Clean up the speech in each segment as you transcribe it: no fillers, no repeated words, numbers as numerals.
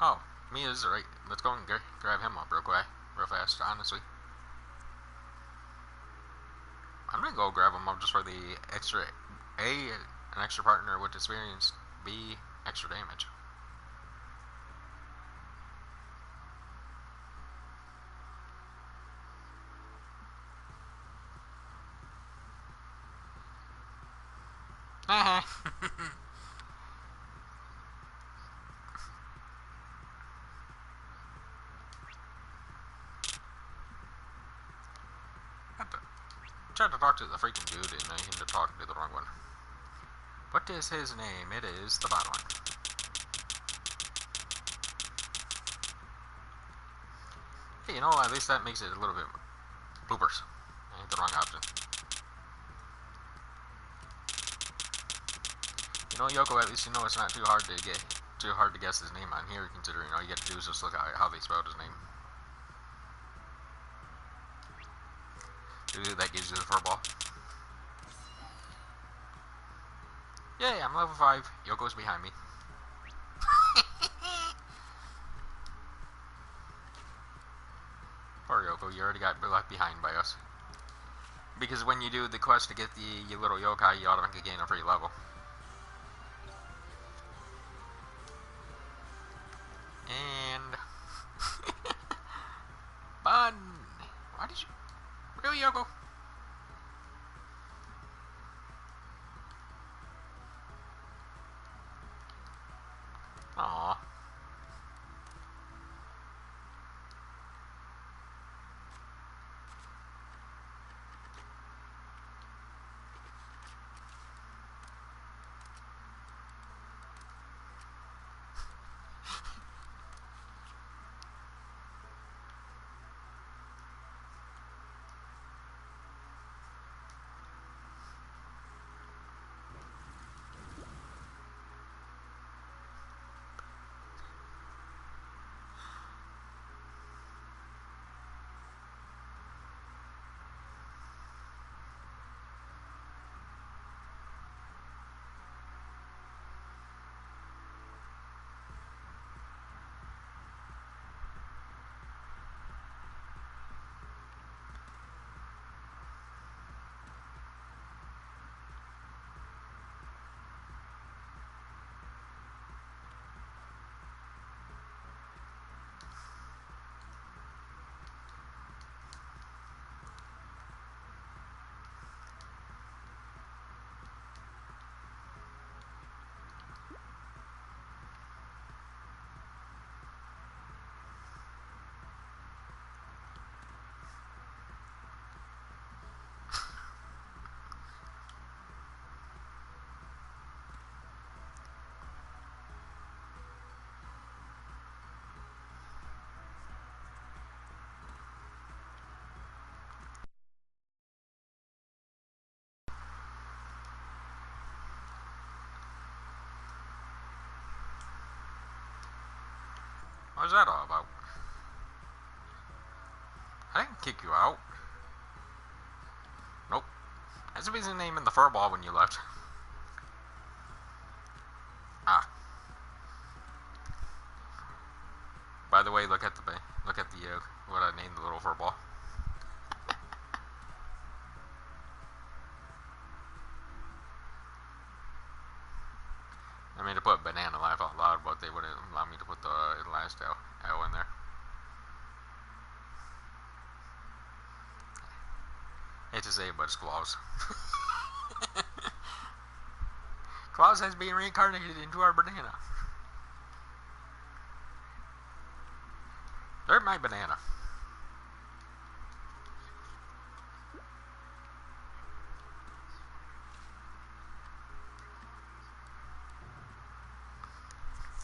Oh, Mia's right. Let's go and grab him up real quick, real fast. Honestly, I'm gonna go grab him up just for the extra A, an extra partner with experience. B, extra damage. Had to try to talk to the freaking dude and I ended up talking to the wrong one. What is his name? It is the bad one. Hey, you know, at least that makes it a little bit bloopers. I hit the wrong option. You know, Yoko, at least you know it's not too hard to guess his name on here, considering all you get to do is just look at how they spelled his name. Ooh, that gives you the furball. Yay, I'm level 5. Yoko's behind me. Poor Yoko, you already got left behind by us. Because when you do the quest to get the little yokai, you automatically gain a free level. And... Bun! Why did you... Really, Yoko? Aww. What was that all about? I didn't kick you out. Nope. That's a busy name in the furball when you left. Ah. By the way, look at the what I named the little furball. I mean to put banana laugh out loud, but they wouldn't allow me to put the last L in there. Hate to say it, but it's Claus. Claus has been reincarnated into our banana. They're my banana.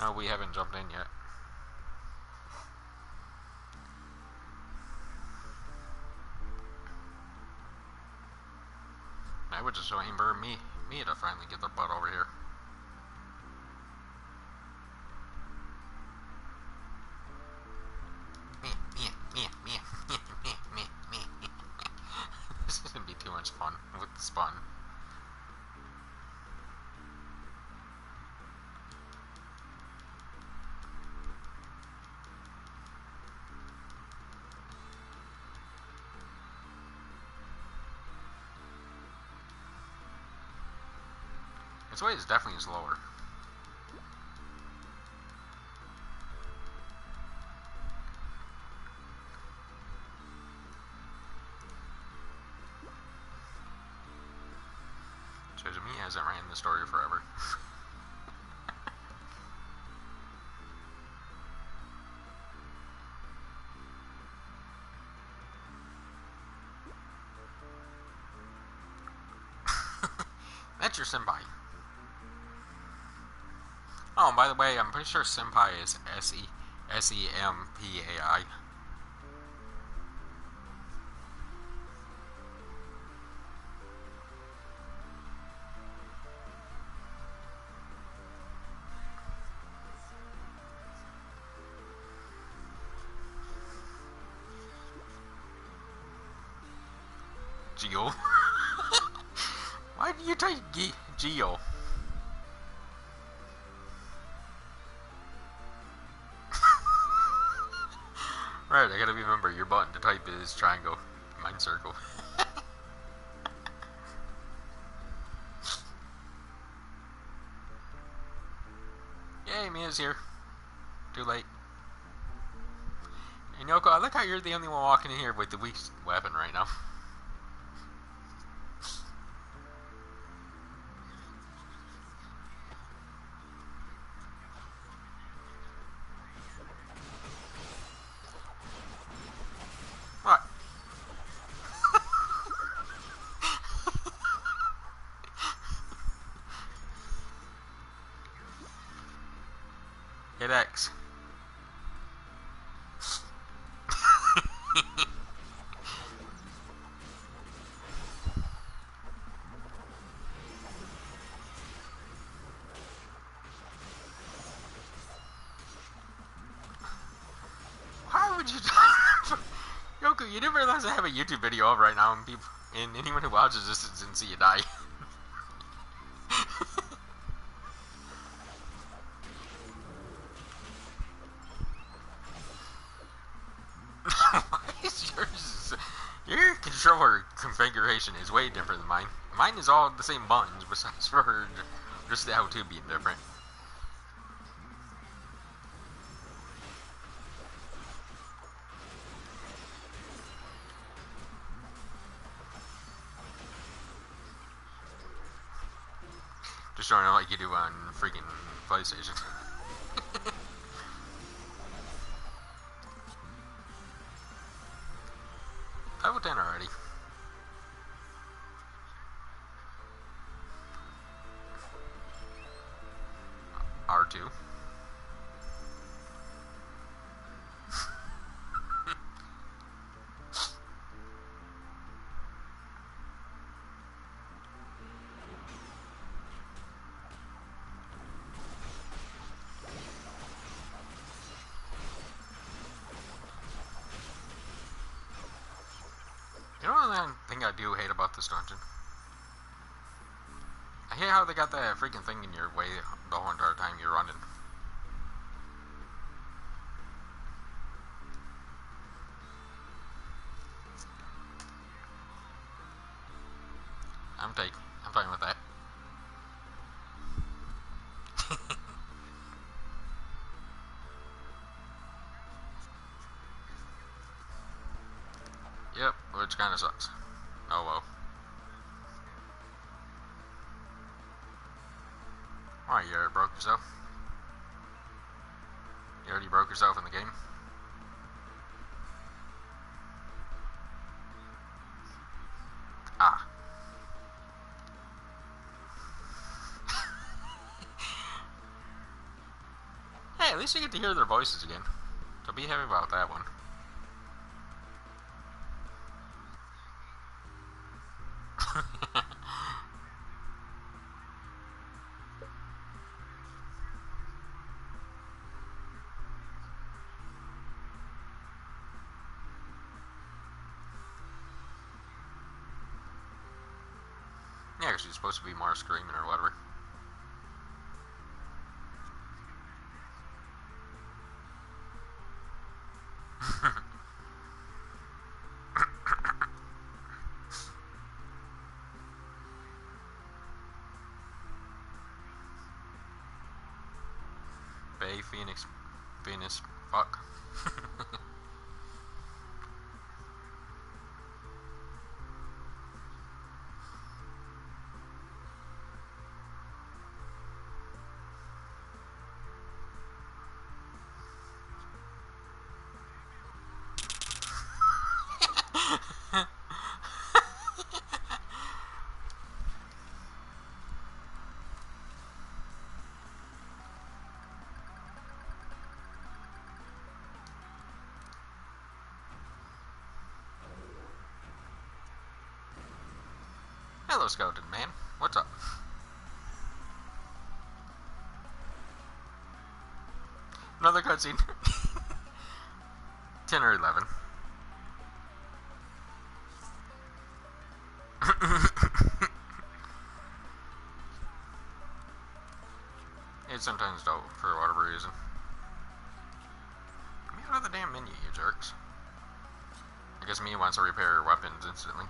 No, we haven't jumped in yet. I was just waiting for me to finally get their butt over here. This is gonna be too much fun with the spun. Its weight is definitely slower. So to me, it hasn't ran the story forever. That's your senpai. Oh, and by the way, I'm pretty sure senpai is S-E-M-P-A-I. Geo? Why do you type Geo? Right, I gotta remember your button to type is triangle. Mine circle. Yay, Mia's here. Too late. And Yoko, I like how you're the only one walking in here with the weak weapon right now. What? Hit X. Why would you Yoko, you didn't realize I have a YouTube video up right now and people and anyone who watches this didn't see you die. Why is yours? Your controller configuration is way different than mine. Mine is all the same buttons besides for just the L2 being different. Just showing it like you do on freaking PlayStation. Level 10 already. R2. You know one thing I do hate about this dungeon? I hate how they got that freaking thing in your way the whole entire time you're running. I'm fine with that. Yep, which kinda sucks. Oh well. Why, you already broke yourself? You already broke yourself in the game? Ah. Hey, at least you get to hear their voices again. So be happy about that one. Yeah, because she's supposed to be more screaming or whatever. Faye, Phoenix, Venus, fuck. Hello, Skeleton Man. What's up? Another cutscene. 10 or 11. It sometimes don't, for whatever reason. Get me out of the damn menu, you jerks. I guess me wants to repair weapons instantly.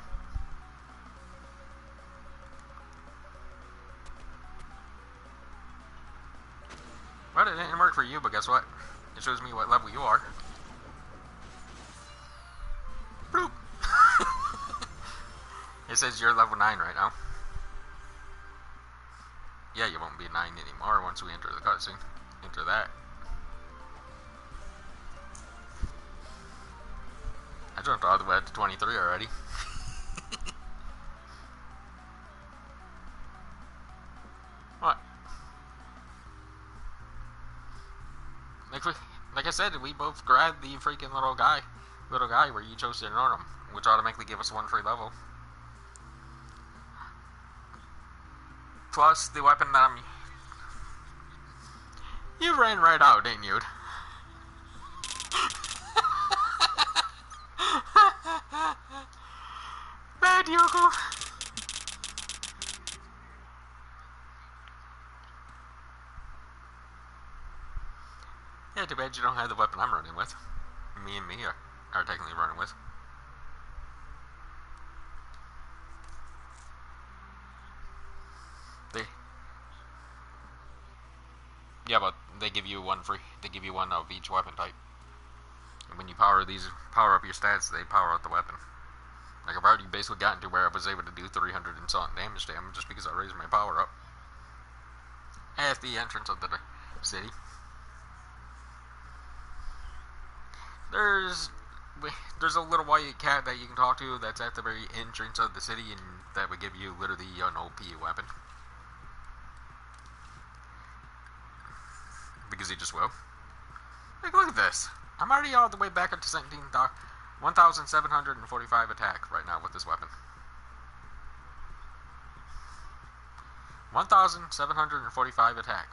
Well, it didn't work for you, but guess what? It shows me what level you are. Bloop! It says you're level 9 right now. Yeah, you won't be 9 anymore once we enter the cutscene. Enter that. I jumped all the way up to 23 already. What? Like I said, we both grabbed the freaking little guy where you chose to ignore him, which automatically gave us one free level. Plus, the weapon that You ran right out, didn't you? Bad Yoko! Yeah, too bad you don't have the weapon I'm running with. Me and me are technically running with. Yeah, but they give you one free. They give you one of each weapon type. And when you power up your stats, they power up the weapon. Like, I've already basically gotten to where I was able to do 300 and something damage to him just because I raised my power up. At the entrance of the city. There's a little white cat that you can talk to that's at the very entrance of the city, and that would give you literally an OP weapon. Because he just will. Like, look at this. I'm already all the way back up to 1,745 attack right now with this weapon. 1,745 attack.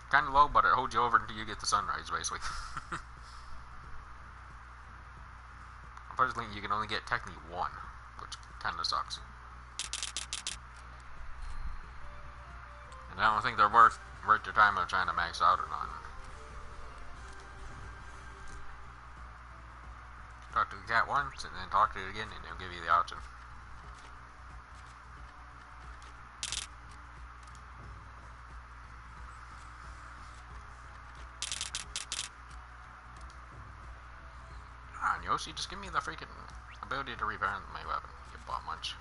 Kind of low, but it holds you over until you get the sunrise, basically. Unfortunately, you can only get technically one, which kind of sucks. And I don't think they're worth your time of trying to max out or not. Talk to the cat once, and then talk to it again, and they'll give you the option. Come on, Yoshi, just give me the freaking ability to repair my weapon, you bum munch.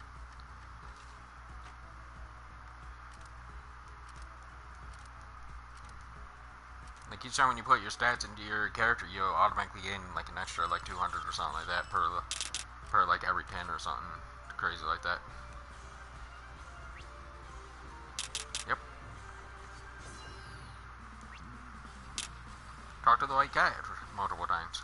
Like each time when you put your stats into your character, you automatically gain like an extra like 200 or something like that per like every 10 or something crazy like that. Yep. Talk to the white cat multiple times.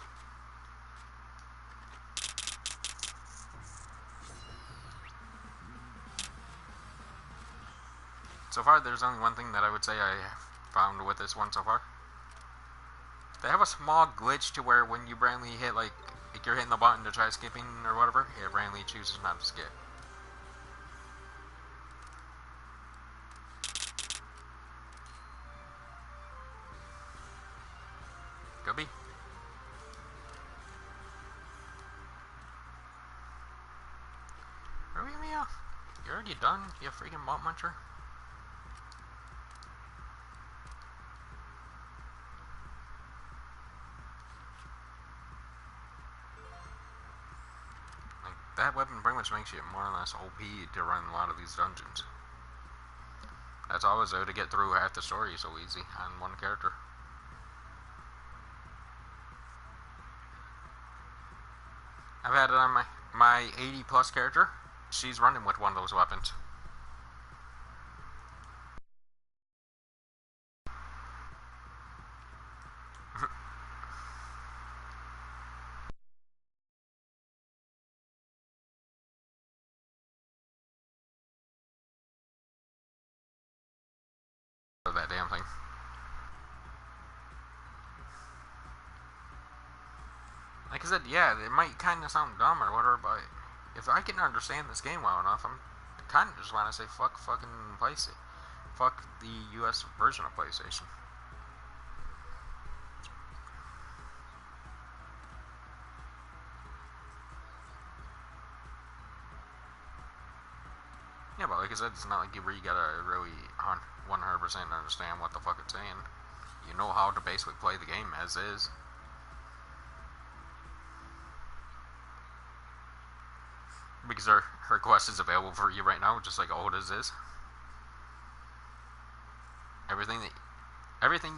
So far, there's only one thing that I would say I found with this one so far. They have a small glitch to where when you randomly hit, like you're hitting the button to try skipping or whatever, it randomly chooses not to skip. Could be. Hurry me up. You already done, you freaking bot muncher? that weapon pretty much makes you more or less OP to run a lot of these dungeons. That's always there to get through half the story so easy on one character. I've had it on my 80 plus character. She's running with one of those weapons. That damn thing. Like I said, yeah, it might kind of sound dumb or whatever, but if I can understand this game well enough, I'm kind of just want to say fuck fucking PlayStation. Fuck the US version of PlayStation. Yeah, but like I said, it's not like you really gotta really 100% understand what the fuck it's saying. You know how to basically play the game as is. Because her quest is available for you right now, just like Oda's is. Everything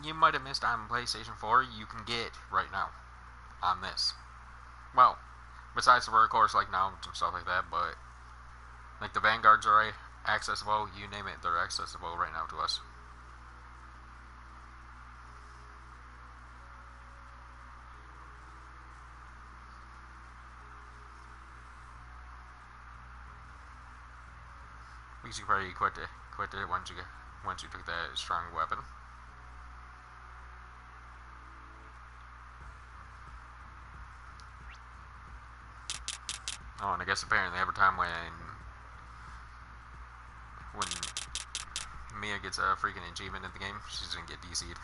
you might have missed on PlayStation 4, you can get right now on this. Well, besides the work course like now and stuff like that, but like the Vanguards are accessible, you name it, they're accessible right now to us. Because you probably quit it once you took that strong weapon. Oh, and I guess apparently every time when Mia gets a freaking achievement in the game, she's gonna get DC'd.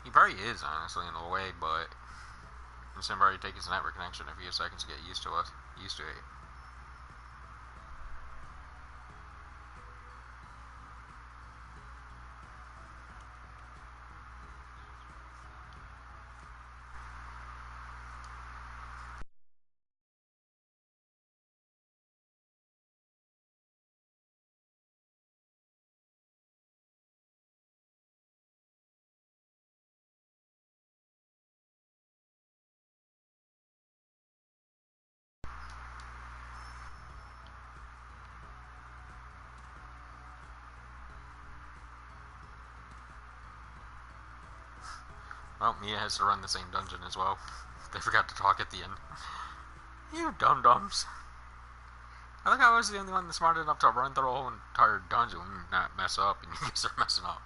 He probably is, honestly, in a way, but it's gonna probably take his network connection a few seconds to get used to it. Well, Mia has to run the same dungeon as well. They forgot to talk at the end. You dum-dums. I think I was the only one that's smart enough to run through the whole entire dungeon and not mess up, and you guys are messing up.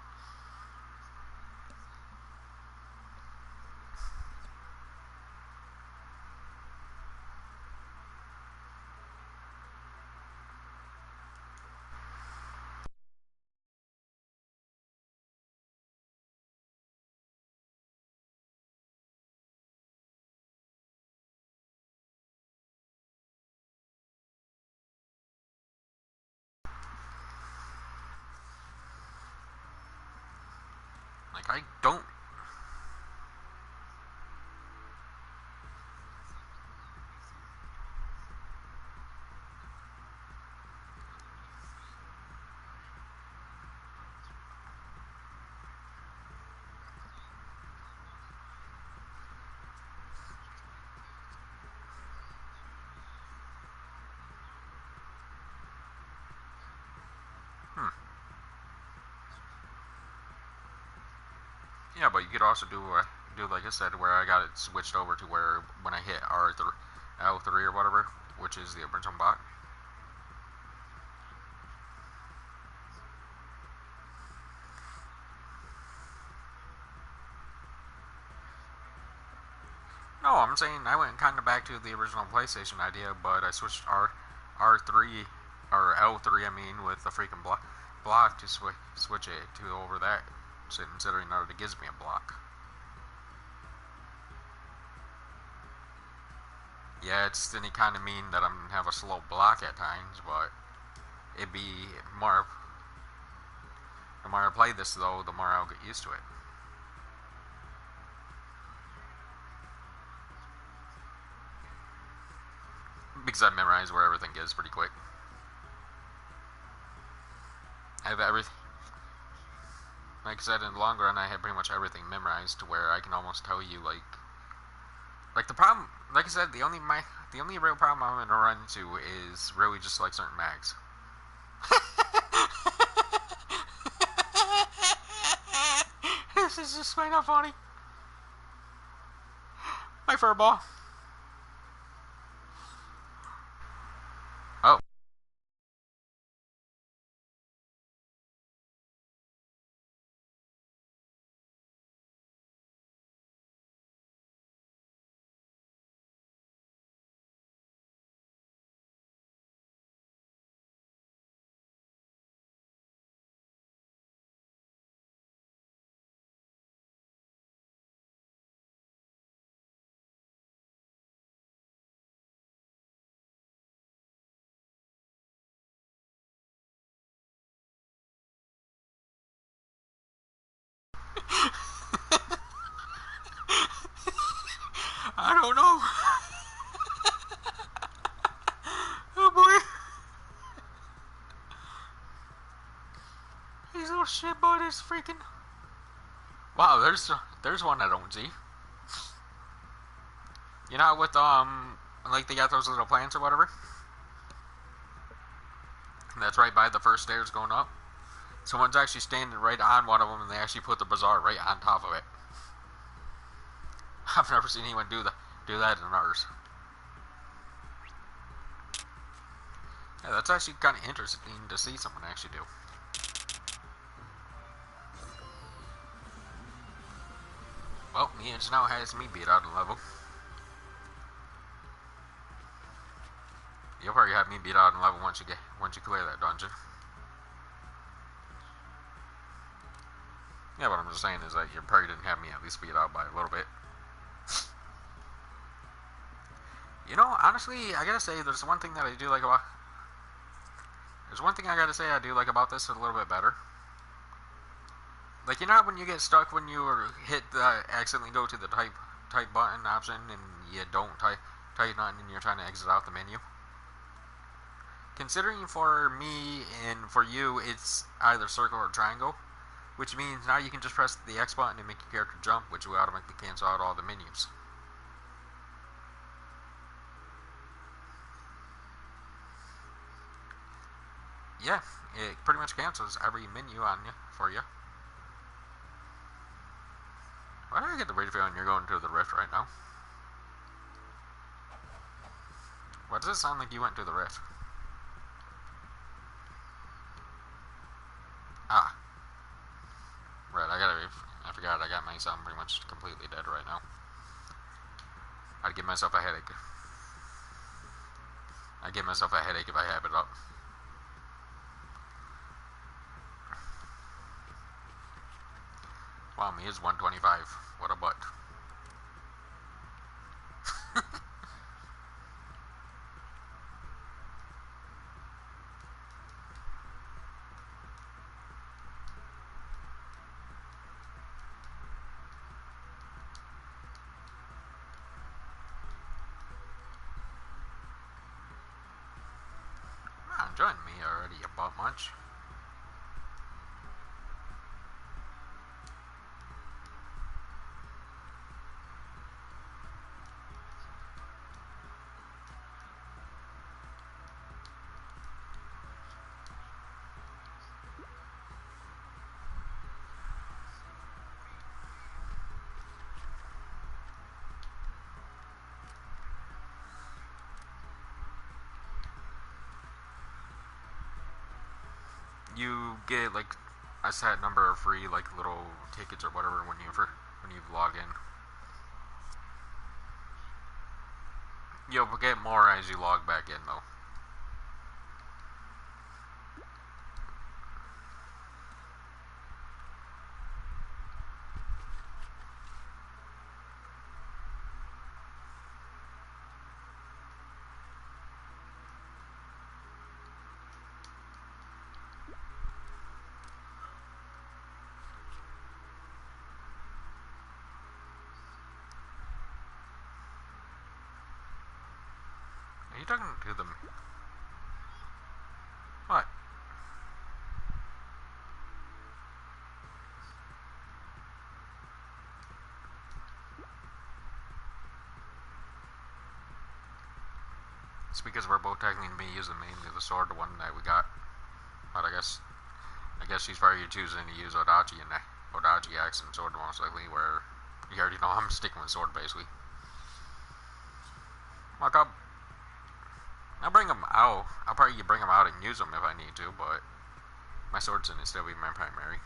Like, I don't... Yeah, but you could also do like I said, where I got it switched over to where when I hit L3 or whatever, which is the original bot. No, I'm saying I went kind of back to the original PlayStation idea, but I switched R3 or L3, I mean, with the freaking block to switch it to over that considering that it gives me a block. Yeah, it's any kind of mean that I'm gonna have a slow block at times, but it'd be more. The more I play this, though, the more I'll get used to it. Because I memorize where everything is pretty quick. I have everything. Like I said, in the long run, I have pretty much everything memorized to where I can almost tell you, like the problem. Like I said, the only real problem I'm gonna run into is really just like certain mags. This is just straight up funny. My furball. Oh. I don't know. Oh boy. These little shit buddies freaking. Wow, there's one I don't see. You know, with like they got those little plants or whatever. That's right by the first stairs going up. Someone's actually standing right on one of them, and they actually put the bazaar right on top of it. I've never seen anyone do that in ours. Yeah, that's actually kind of interesting to see someone actually do. Well, Mians now has me beat out a level. You'll probably have me beat out in level once you clear that dungeon. Yeah, what I'm just saying is that you probably didn't have me at least beat out by a little bit. You know, honestly, I gotta say, there's one thing that I do like about. There's one thing I gotta say I do like about this a little bit better. Like, you know when you get stuck when you hit the accidentally go to the type button option and you don't type nothing and you're trying to exit out the menu? Considering for me and for you it's either circle or triangle, which means now you can just press the X button and make your character jump, which will automatically cancel out all the menus. Yeah, it pretty much cancels every menu on you for you. Why do I get the weird feeling you're going to the rift right now? Why does it sound like you went to the rift? Ah. Right, I forgot I got my sound pretty much completely dead right now. I'd give myself a headache. I'd give myself a headache if I have it up. Wow, me is 125. What a butt. Wow, join me already, you butt munch. You get like a set number of free like little tickets or whatever when you log in. You'll get more as you log back in though. talking to them? What? It's because we're both technically using mainly the sword, the one that we got. But I guess she's probably choosing to use Odachi and Odachi axe and sword most likely, where you already know I'm sticking with sword basically. Like I'll bring them out. I'll probably bring them out and use them if I need to, but my sword's gonna still be my primary.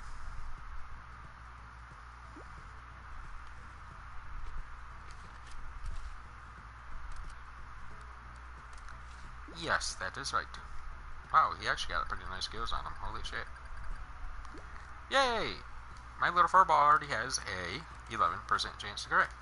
Yes, that is right. Wow, he actually got pretty nice skills on him. Holy shit. Yay! My little furball already has a 11% chance to correct.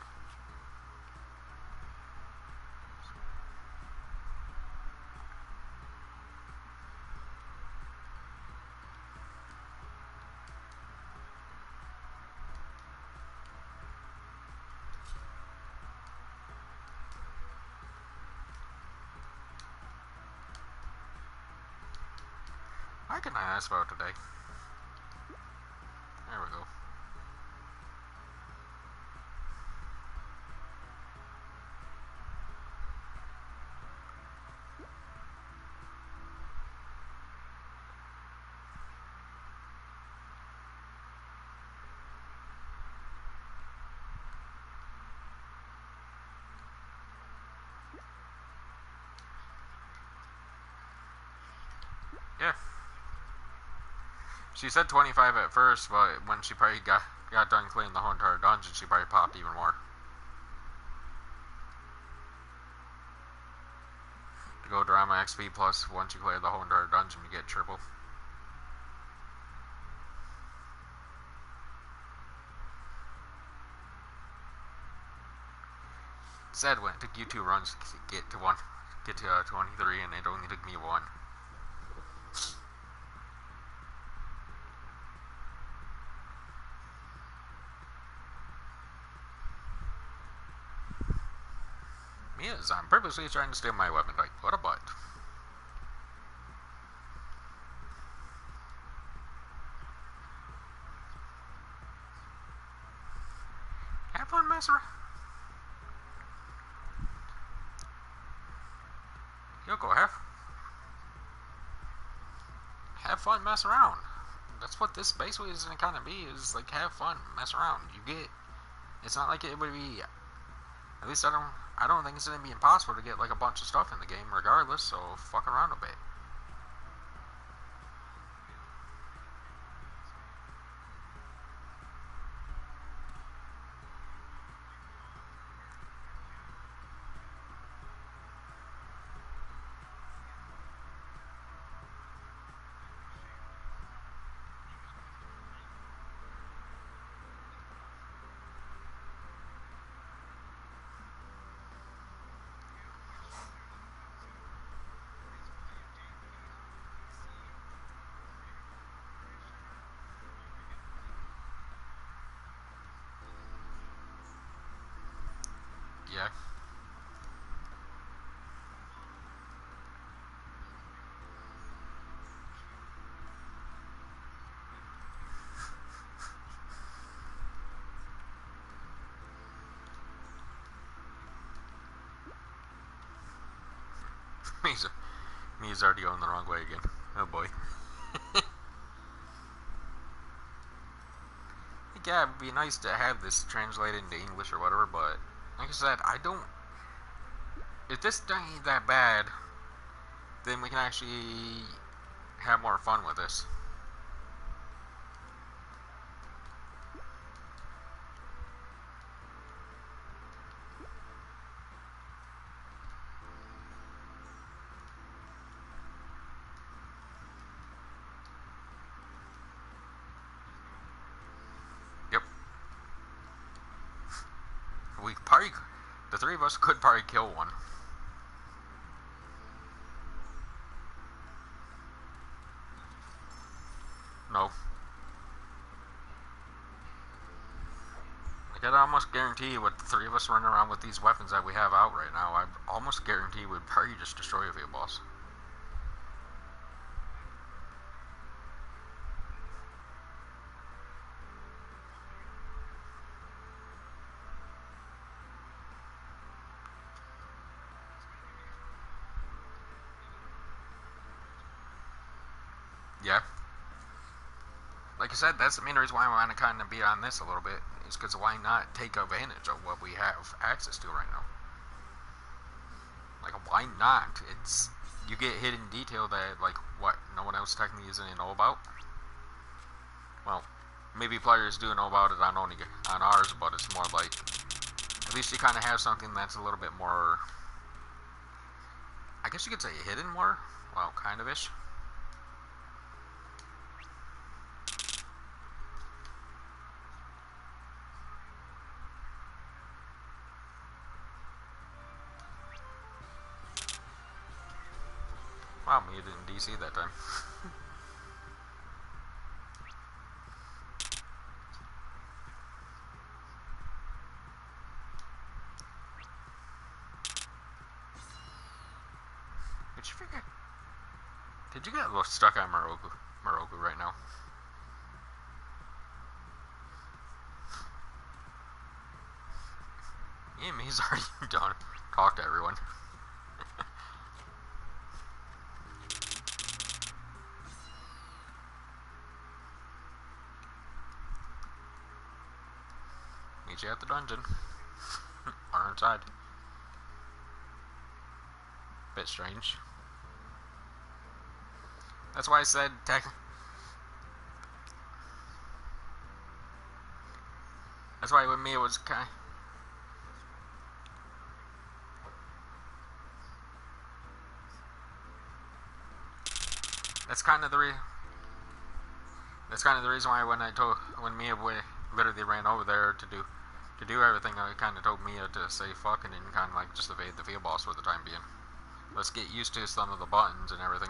Why can I ask about today? There we go. Yeah. She said 25 at first, but when she probably got done cleaning the whole entire dungeon, she probably popped even more. To go drama XP plus, once you clear the whole entire dungeon, you get triple. Sad when it took you 2 runs to get to 23, and it only took me 1. Yes, I'm purposely trying to steal my weapon type. What a butt. Have fun messing around. Yoko, have fun, mess around. That's what this basically is going to kind of be, is like have fun, mess around. It's not like it would be, at least I don't think it's going to be impossible to get like a bunch of stuff in the game regardless, so fuck around a bit. Yeah. He's already going the wrong way again. Oh boy. Yeah, it'd be nice to have this translated into English or whatever, but like I said, I don't. If this ain't that bad, then we can actually have more fun with this. Yep. The 3 of us could probably kill one. No. Like, I'd almost guarantee with the three of us running around with these weapons that we have out right now, I almost guarantee we'd probably just destroy a few boss. Yeah. Like I said, that's the main reason why I want to kind of be on this a little bit, is because why not take advantage of what we have access to right now? Like, why not? It's, you get hidden detail that, like, what, no one else technically is going to know about? Well, maybe players do know about it on ours, but it's more like, at least you kind of have something that's a little bit more, I guess you could say hidden more? Well, kind of-ish. Wow, me didn't DC that time. Did you forget? Did you get a little stuck on Moroku right now? Yeah, he's already done. Talk to everyone. Meet you at the dungeon. Or inside. Bit strange. That's why I said that's why with me it was kind of, that's kind of the reason why when Mia literally ran over there to do everything, I kind of told Mia to say fucking and kind of like just evade the field boss for the time being. Let's get used to some of the buttons and everything.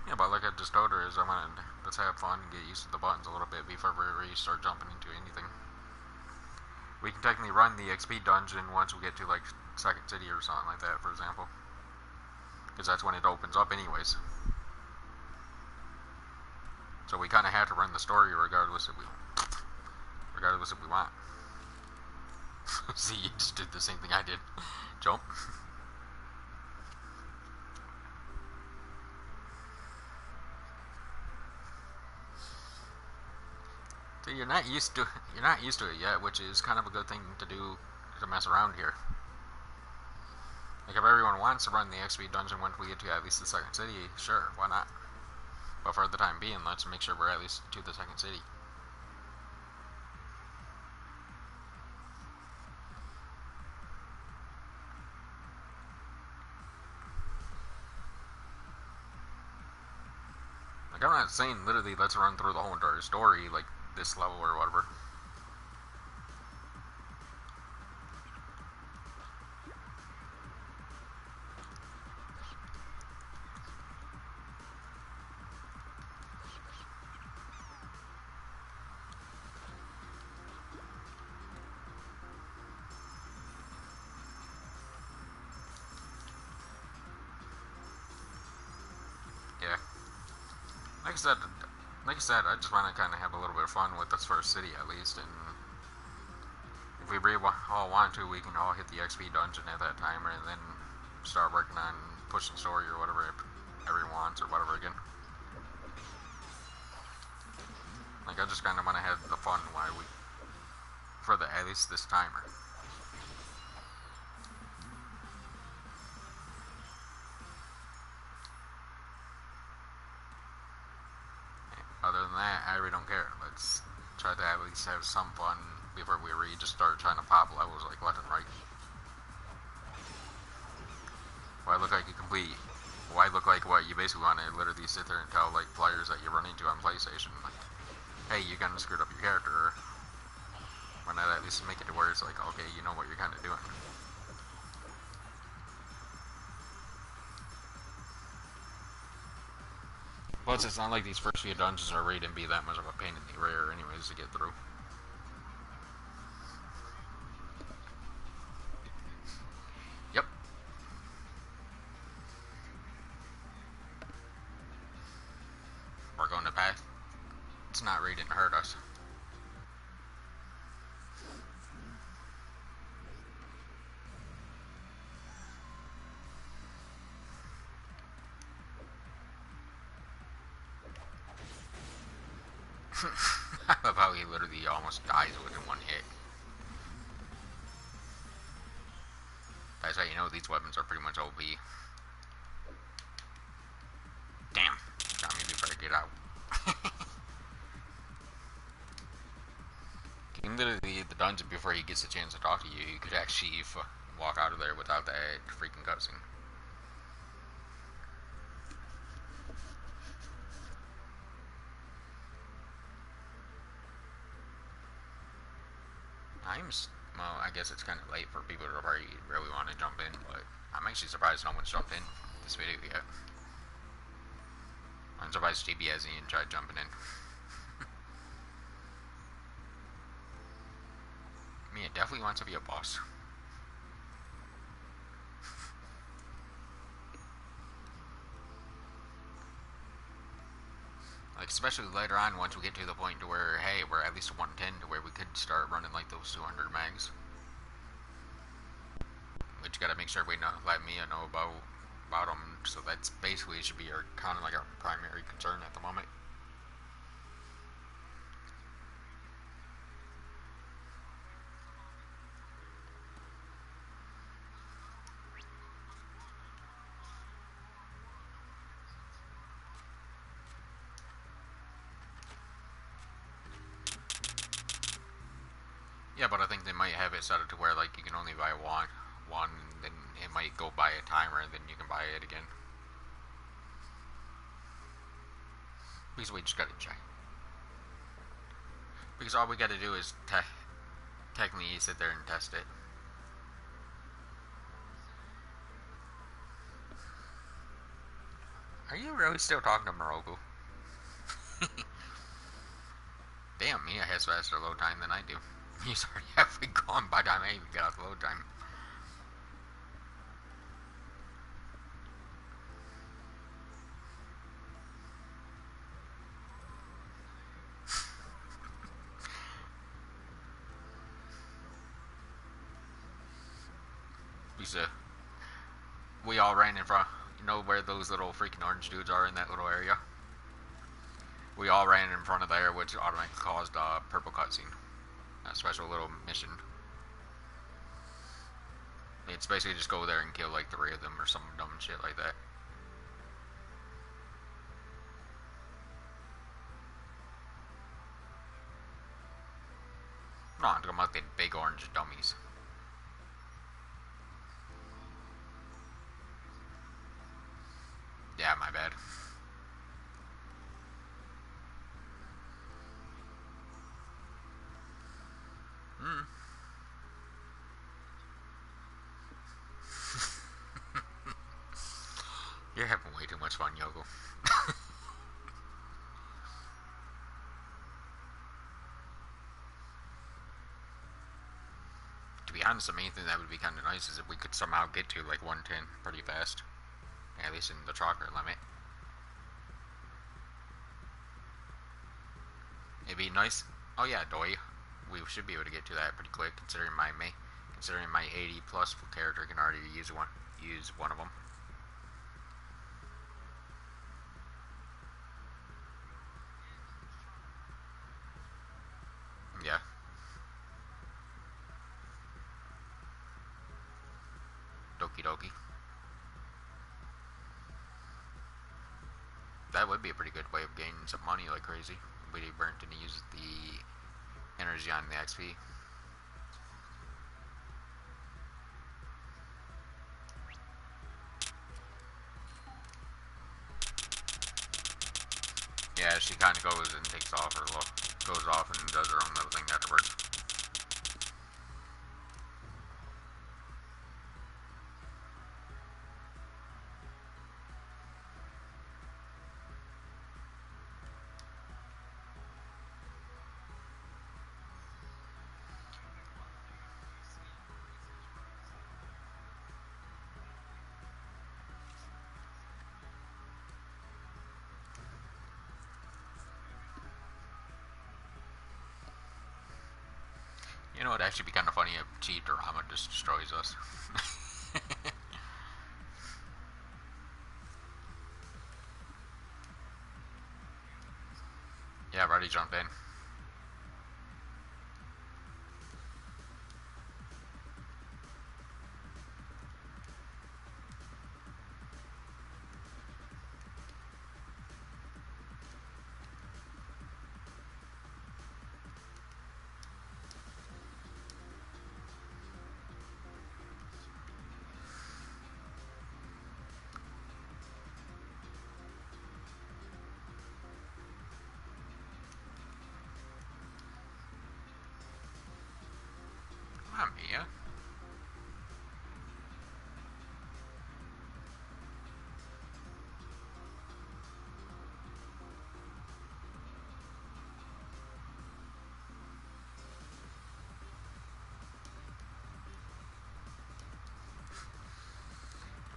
Yeah, but like I just told her, is let's have fun and get used to the buttons a little bit before we really start jumping into anything. We can technically run the XP dungeon once we get to like Second City or something like that, for example, because that's when it opens up anyways. So we kind of have to run the story regardless if we want. See, you just did the same thing I did. Jump. So you're not used to it yet, which is kind of a good thing to do to mess around here. Like if everyone wants to run the XP dungeon once we get to at least the Second City, sure, why not? But for the time being, let's make sure we're at least to the Second City. Like I'm not saying literally let's run through the whole entire story like this level or whatever. Yeah. Like I said, I just want to kind of have a little bit of fun with this first city at least, and if we really all want to, we can all hit the XP dungeon at that time, and then start working on pushing the story or whatever everyone wants or whatever again. Like I just kind of want to have the fun for at least this timer. don't care. Let's try to at least have some fun before we really just start trying to pop levels like left and right. Why look like a complete? Why look like what you basically want to literally sit there and tell like players that you run into on PlayStation, like, hey, you kind of screwed up your character. Why not at least make it to where it's like, okay, you know what you're kind of doing. Plus, it's not like these first few dungeons are rated to be that much of a pain in the rear, anyways, to get through. Yep. We're going to pass. It's not rated to hurt us. I love how he literally almost dies within one hit. That's how you know these weapons are pretty much OP. Damn. Got me before I get out. Literally, the dungeon before he gets a chance to talk to you, you could actually walk out of there without that freaking cutscene. Well, I guess it's kind of late for people to really want to jump in, but I'm actually surprised no one's jumped in this video yet. I'm surprised JB hasn't even tried jumping in. Mia definitely wants to be a boss. Like, especially later on, once we get to the point to where, hey, we're at least 110, to where we could start running like those 200 mags. But you gotta make sure we let Mia know about them, so that's basically should be our kind of like our primary concern at the moment. Yeah, but I think they might have it set up to where like you can only buy one, and then it might go by a timer, and then you can buy it again. Because we just gotta check. Because all we gotta do is technically sit there and test it. Are you really still talking to Moroku? Damn, Mia has faster load time than I do. He's already halfway gone by the time I even get out the load time. We all ran in front. You know where those little freaking orange dudes are in that little area? We all ran in front of there, which automatically caused a purple cutscene. A special little mission. It's basically just go there and kill like 3 of them or some dumb shit like that. No, I'm talking about the big orange dummies. Yeah, my bad. You're having way too much fun, Yoko. To be honest, the main thing that would be kind of nice is if we could somehow get to like 110 pretty fast. At least in the chocolate limit. It'd be nice. Oh yeah, Doi. We should be able to get to that pretty quick, considering my 80 plus character can already use one of them. Yeah. Doki doki. That would be a pretty good way of gaining some money like crazy. but he burnt and he used the energy on the XP. Yeah, she kind of goes and takes off her look, goes off and does her own little thing afterwards. You know, it'd actually be kind of funny if Cheat or Rama just destroys us. Yeah, I've already jumped in. Come on, Mia.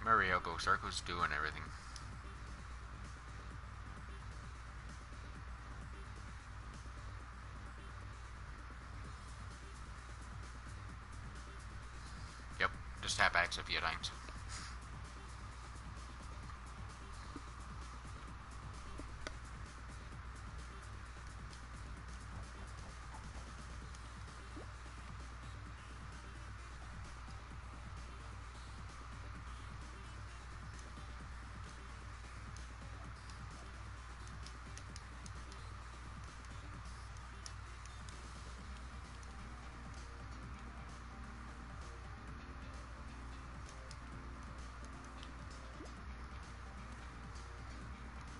Mario Go Circle's doing everything. Yep, just tap X a few times.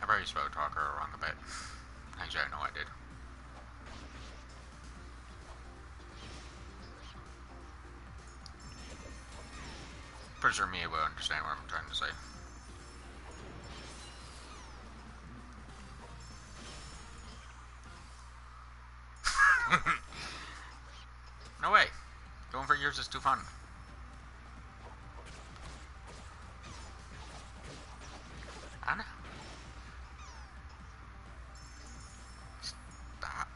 I probably spelled talker wrong a bit. Actually, I know I did. Pretty sure Mia will understand what I'm trying to say. No way. Going for years is too fun. Anna? Stop.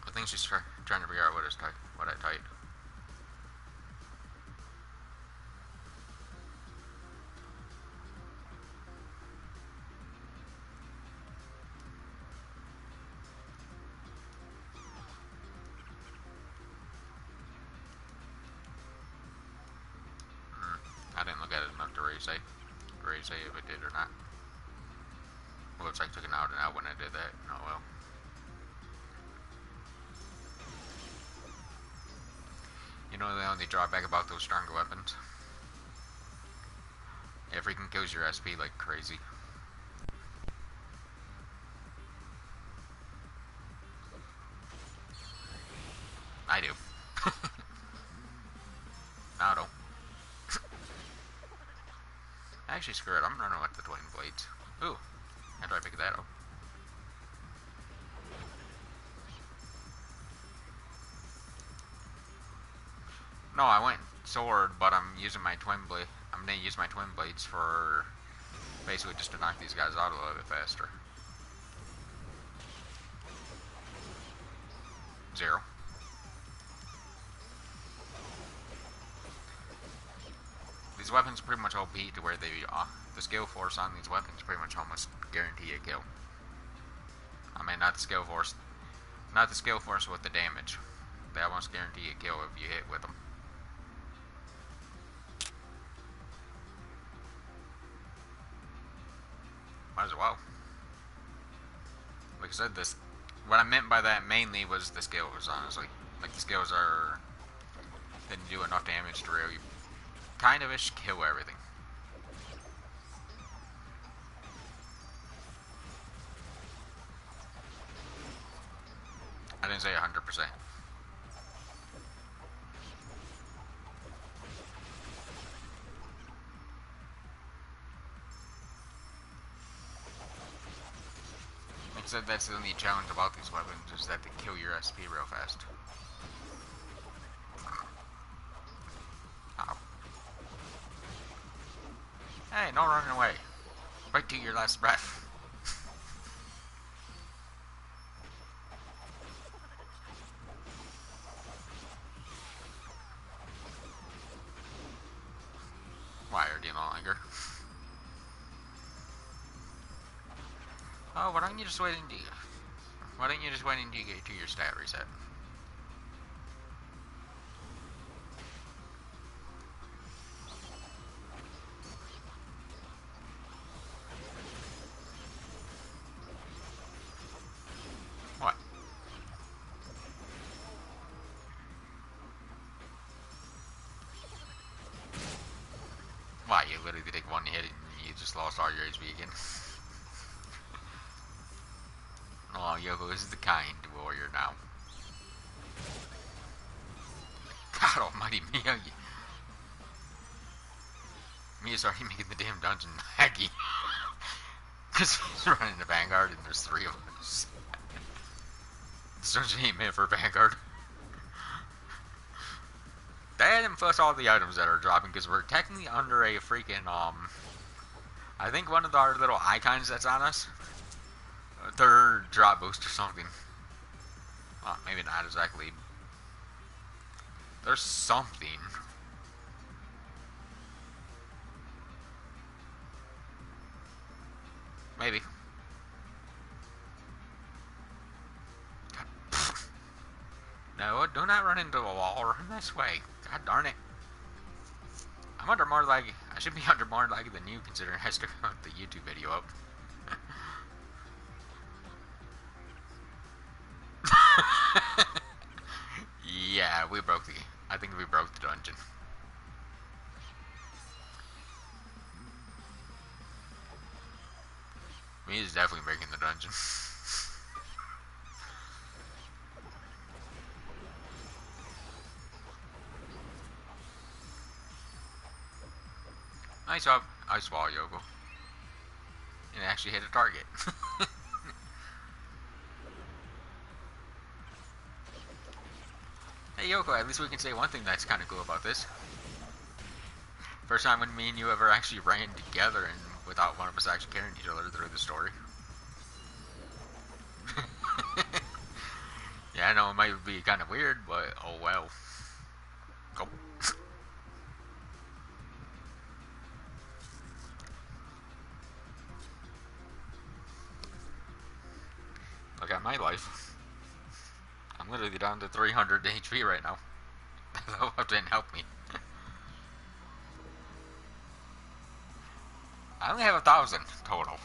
I think she's trying to figure out what I typed. I didn't look at it enough to really say if it did or not. It looks like I took an out and out when I did that. Oh well. You know the only drawback about those stronger weapons? It freaking kills your SP like crazy. I do. I don't. Actually, screw it. I'm running with the twin blades. Ooh. How do I pick that up? No, I went sword, but I'm using my twin blade. I'm gonna use my twin blades for basically just to knock these guys out a little bit faster. 0. these weapons are pretty much OP to where the skill force on these weapons pretty much almost guarantee a kill. I mean, not the skill force with the damage. They almost guarantee a kill if you hit with them. Might as well. Like I said, what I meant by that mainly was the skills, honestly. Like, the skills didn't do enough damage to really kind of kill everything. I didn't say 100%. Like I said, that's the only challenge about these weapons, is that they kill your SP real fast. Ow. Hey, no running away. Right to your last breath. Why are you no longer? Oh, why don't you just wait until you get to your stat reset? What? Why, you literally take one hit and you just lost all your HP again? Oh, Yoko is the kind warrior now. God almighty, Mia's already making the damn dungeon laggy. Because he's running the Vanguard and there's 3 of us. This dungeon ain't meant for Vanguard. That and plus all the items that are dropping, because we're technically under a freaking, I think one of our little icons that's on us, their drop boost or something. Well, maybe not exactly. There's something. Maybe. No, do not run into a wall. Run this way. God darn it. I'm under more lag. I should be under more lag than you, considering I still got the YouTube video up. Yeah, I think we broke the dungeon. He's definitely breaking the dungeon. Nice job, Ice Wall, Yoko. And actually hit a target. Hey Yoko, at least we can say one thing that's kind of cool about this. First time when me and you ever actually ran together and without one of us actually carrying each other through the story. Yeah, I know it might be kind of weird, but oh well. Go. Look at my life. I'm literally down to 300 HP right now. That didn't help me. I only have 1,000 total.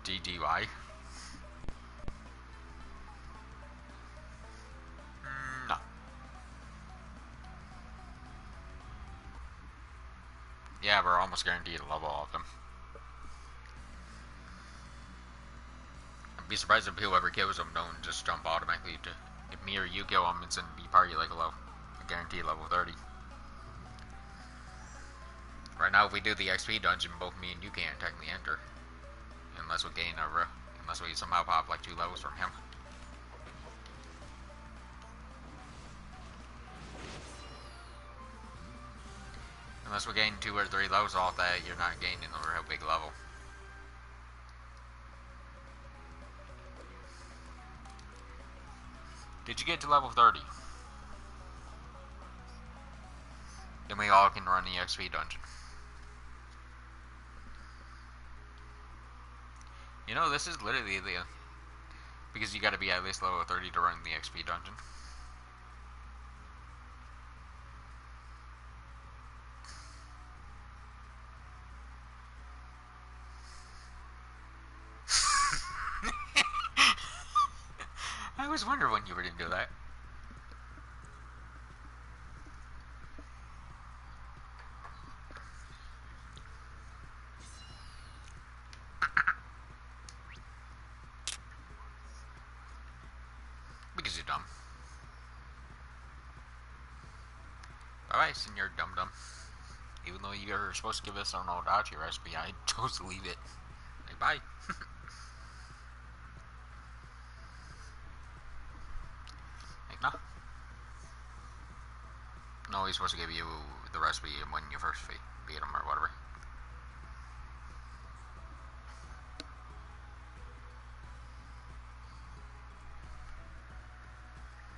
DDY. No. Yeah, we're almost guaranteed to level all of them. I'd be surprised if whoever kills them don't just jump automatically to, if me or you kill them, it's gonna be party like a guaranteed level 30. Right now, if we do the XP dungeon, both me and you can't technically enter. Unless we somehow pop like 2 levels from him. Unless we gain 2 or 3 levels off that, you're not gaining a real big level. Did you get to level 30? Then we all can run the XP dungeon. You know, this is literally the... Because you gotta be at least level 30 to run the XP dungeon. I was wondering when you were gonna do that. Because you're dumb. Bye-bye, Senor Dum Dum. Even though you were supposed to give us an Onigiri recipe, I chose to leave it. Like, bye. Like, no. No, he's supposed to give you the recipe when you first beat him or whatever.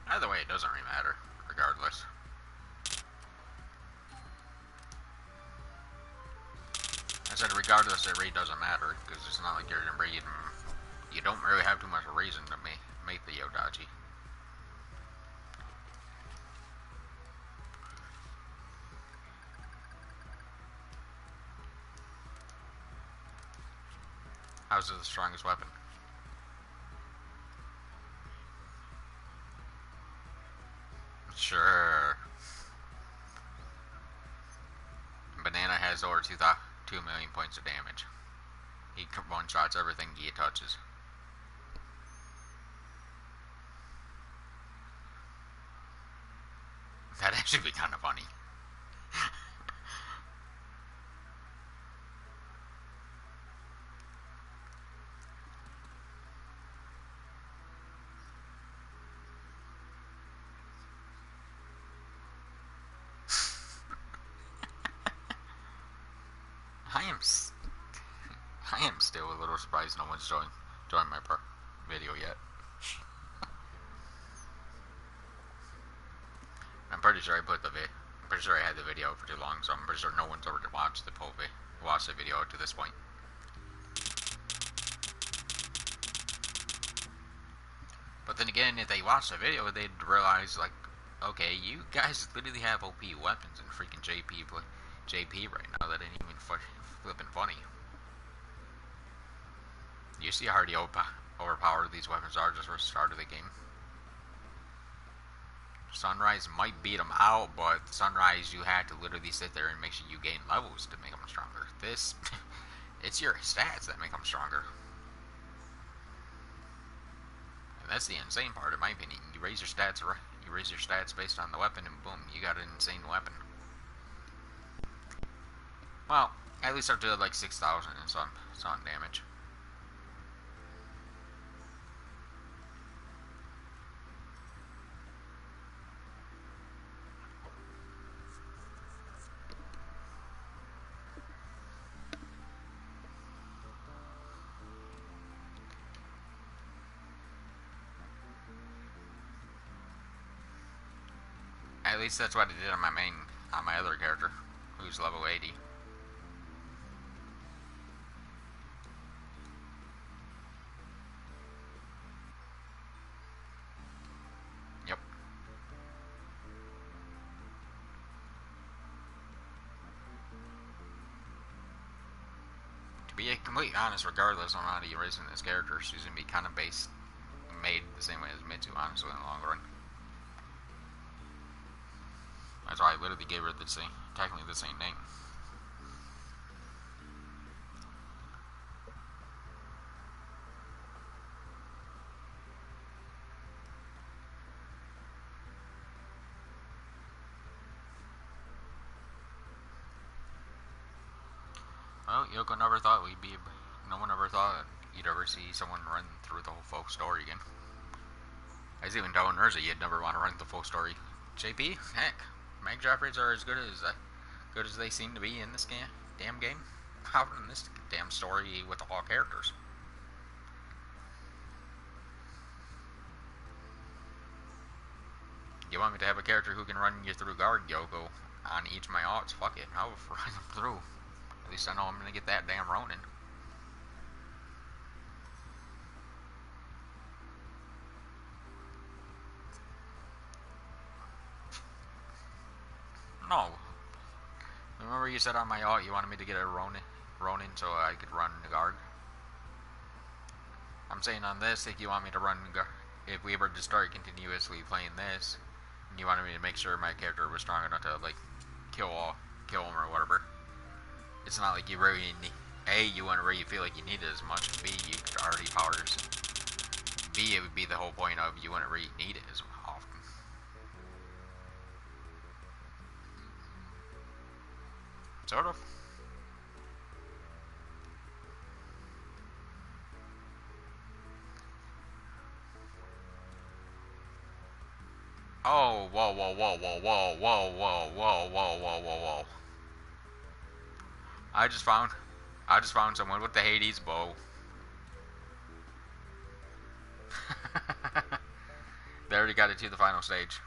Either way, it doesn't really matter, regardless. I said regardless, it really doesn't matter, because it's not like you're breeding. You don't really have too much reason to make the Onigiri. How's it the strongest weapon? Sure. Banana has over 2 million points of damage. He one-shots everything he touches. That'd actually be kind of funny. I am still a little surprised no one's joined my video yet. I'm pretty sure I had the video for too long, so I'm pretty sure no one's ever watched the video to this point. But then again, if they watch the video, they'd realize, like, okay, you guys literally have OP weapons and freaking JP right now. That ain't even flipping funny. You see how already overpowered these weapons are just for the start of the game. Sunrise might beat them out, but Sunrise you had to literally sit there and make sure you gain levels to make them stronger. This, it's your stats that make them stronger. And that's the insane part, in my opinion. You raise your stats based on the weapon, and boom, you got an insane weapon. Well, at least up to like 6,000 and some damage. At least that's what I did on my other character, who's level 80. Yep. To be completely honest, regardless on how you're raising this character, she's gonna be kind of made the same way as Mitsu, honestly, in the long run. That's why I literally gave her technically the same name. Well, Yoko never thought no one ever thought you'd ever see someone run through the whole full story again. I was even telling Urza you'd never want to run the full story. JP, heck. Mag droppers are as good as they seem to be in this damn game. How in this damn story with all characters? You want me to have a character who can run you through guard Yoko on each of my aughts? Fuck it, I'll run them through. At least I know I'm gonna get that damn Ronin. No. Remember you said on my aught you wanted me to get a Ronin so I could run the guard? I'm saying on this, if you want me to run, if we were to start continuously playing this, and you wanted me to make sure my character was strong enough to, like, kill him or whatever. It's not like you really need, A, you wouldn't really feel like you need it as much, and B, you could already powers. B, it would be the whole point of you wouldn't really need it as often. Sort of. Oh, whoa, whoa, whoa, whoa, whoa, whoa, whoa, whoa, whoa, whoa, whoa, whoa. I just found someone with the Hades bow. They already got it to the final stage.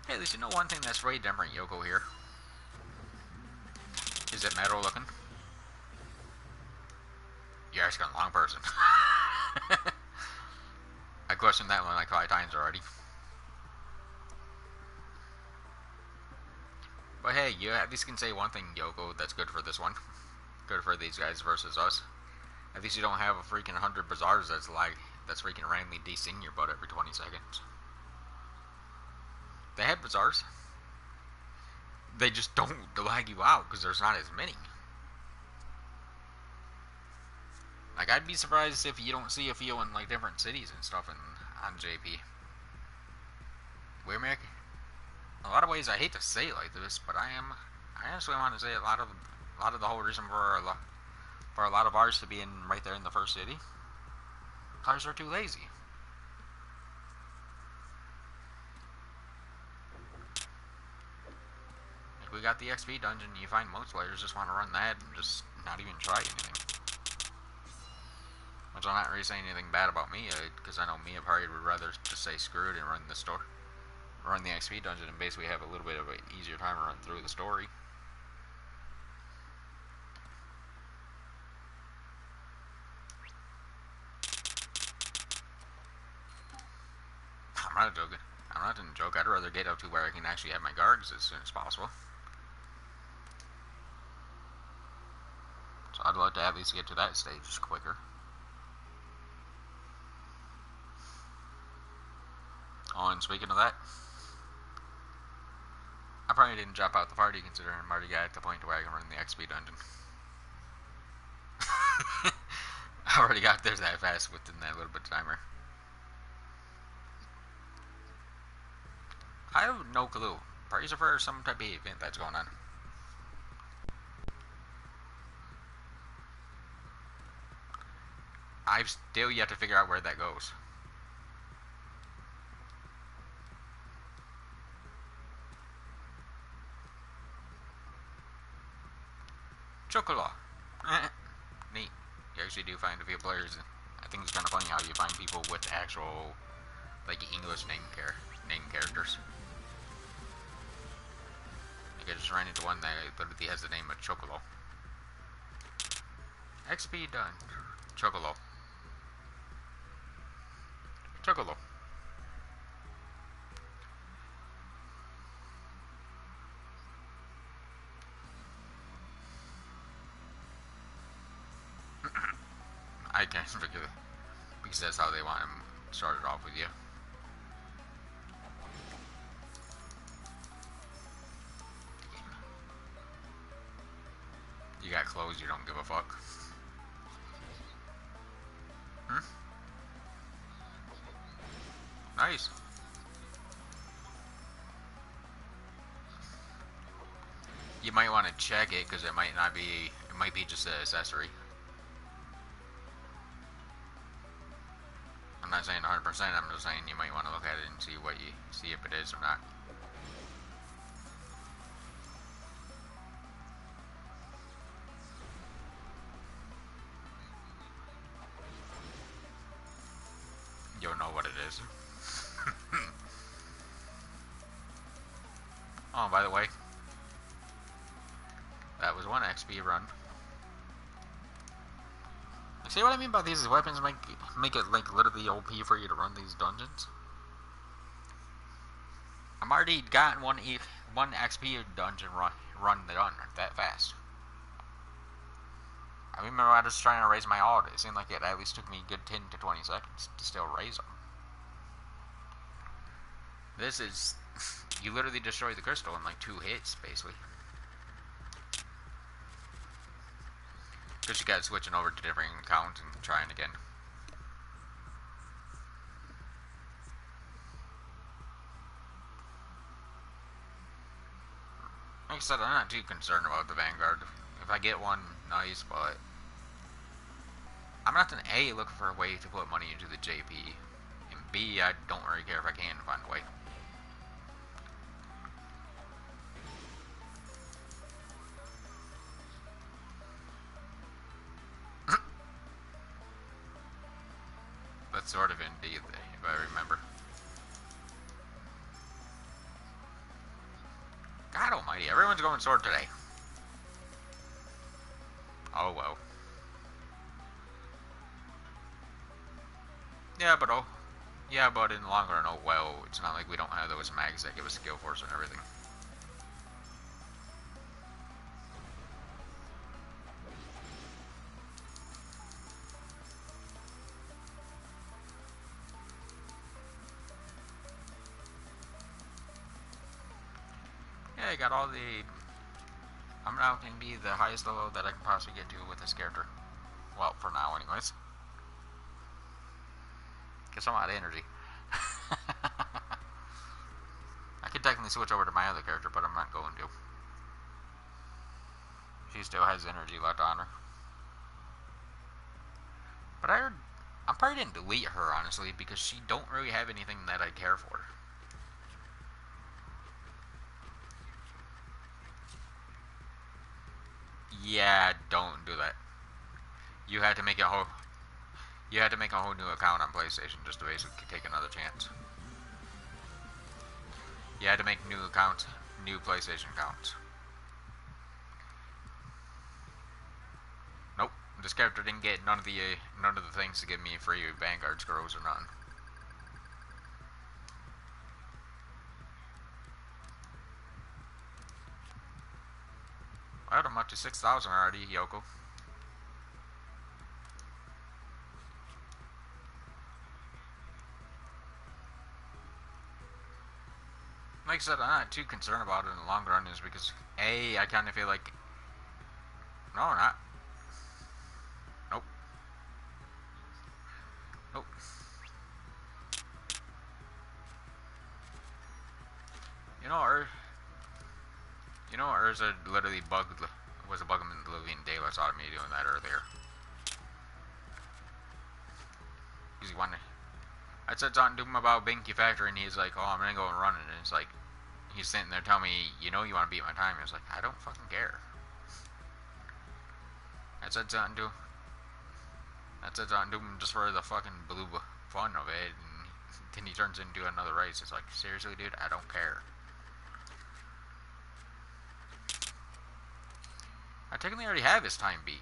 Hey, at least you know one thing that's way different, Yoko, here. Is it metal looking? You're asking a long person. I questioned that one like 5 times already. But hey, you at least can say one thing, Yoko, that's good for this one. Good for these guys versus us. At least you don't have a freaking 100 bazaars that's freaking randomly DCing your butt every 20 seconds. They have bazaars. They just don't lag you out because there's not as many. Like, I'd be surprised if you don't see a few in, like, different cities and stuff on JP. We're making a lot of ways. I hate to say it like this, but I honestly want to say a lot of the whole reason for a lot of ours to be in right there in the first city. Cars are too lazy. Like, we got the XP dungeon. You find most players just want to run that and just not even try anything. Which I'm not really saying anything bad about Mia, because I know Mia probably would rather just say screw it and run the XP dungeon, and basically have a little bit of an easier time to run through the story. I'm not joking. I'm not in a joke. I'd rather get up to where I can actually have my guards as soon as possible. So I'd like to at least get to that stage just quicker. Oh, and speaking of that, I probably didn't drop out the party considering I'm already got at the point where I can run the XP dungeon. I already got there that fast within that little bit of timer. I have no clue. Probably for some type of event that's going on. I've still yet to figure out where that goes. Chocolat. Neat. You actually do find a few players. I think it's kind of funny how you find people with actual, like, English name characters. Like, I just ran into one that literally has the name of Chocolat. XP done. Chocolat. Chocolat. I can't figure it, because that's how they want him started off with you. You got clothes, you don't give a fuck. Nice. You might want to check it, because it might not be, it might be just an accessory. I'm not saying 100%, I'm just saying you might want to look at it and see if it is or not. You'll know what it is. Oh, by the way, that was one XP run. See what I mean by these weapons make it like literally OP for you to run these dungeons? I'm already gotten one XP dungeon run done that fast. I remember I was trying to raise my ult. It seemed like it at least took me a good 10 to 20 seconds to still raise them. This is... you literally destroy the crystal in like 2 hits, basically. Because you got switching over to different accounts and trying again. Like I said, I'm not too concerned about the Vanguard. If I get one, nice, but... I'm not an A looking for a way to put money into the JP. And B, I don't really care if I can find a way. That's sort of indeed, if I remember. God almighty, everyone's going sword today. Oh well. Yeah, but in the long run, oh well, it's not like we don't have those mags that give us skill force and everything. Yeah, I got all the... I'm now going to be the highest level that I can possibly get to with this character. Well, for now anyways. Because I'm out of energy. I could technically switch over to my other character, but I'm not going to. She still has energy left on her. But I'm probably going to delete her, honestly, because she don't really have anything that I care for. Yeah, don't do that. You had to make a whole new account on PlayStation just to basically take another chance. You had to make new accounts, new PlayStation accounts. Nope, this character didn't get none of the things to give me free Vanguard scrolls or nothing. Alright, I'm up to 6,000 already, Yoko. Like I said, I'm not too concerned about it in the long run, is because A, I kind of feel like... No, not. Nope. Nope. You know, Urza literally was a bug in the living day. I saw me doing that earlier. Because he wanted... I said something to him about Binky Factory, and he's like, oh, I'm gonna go and run it. And it's like, he's sitting there telling me, you know you want to beat my time. He was like, I don't fucking care. I said something to him just for the fucking blue fun of it, and then he turns into another race. It's like, seriously, dude, I don't care. I technically already have his time beat.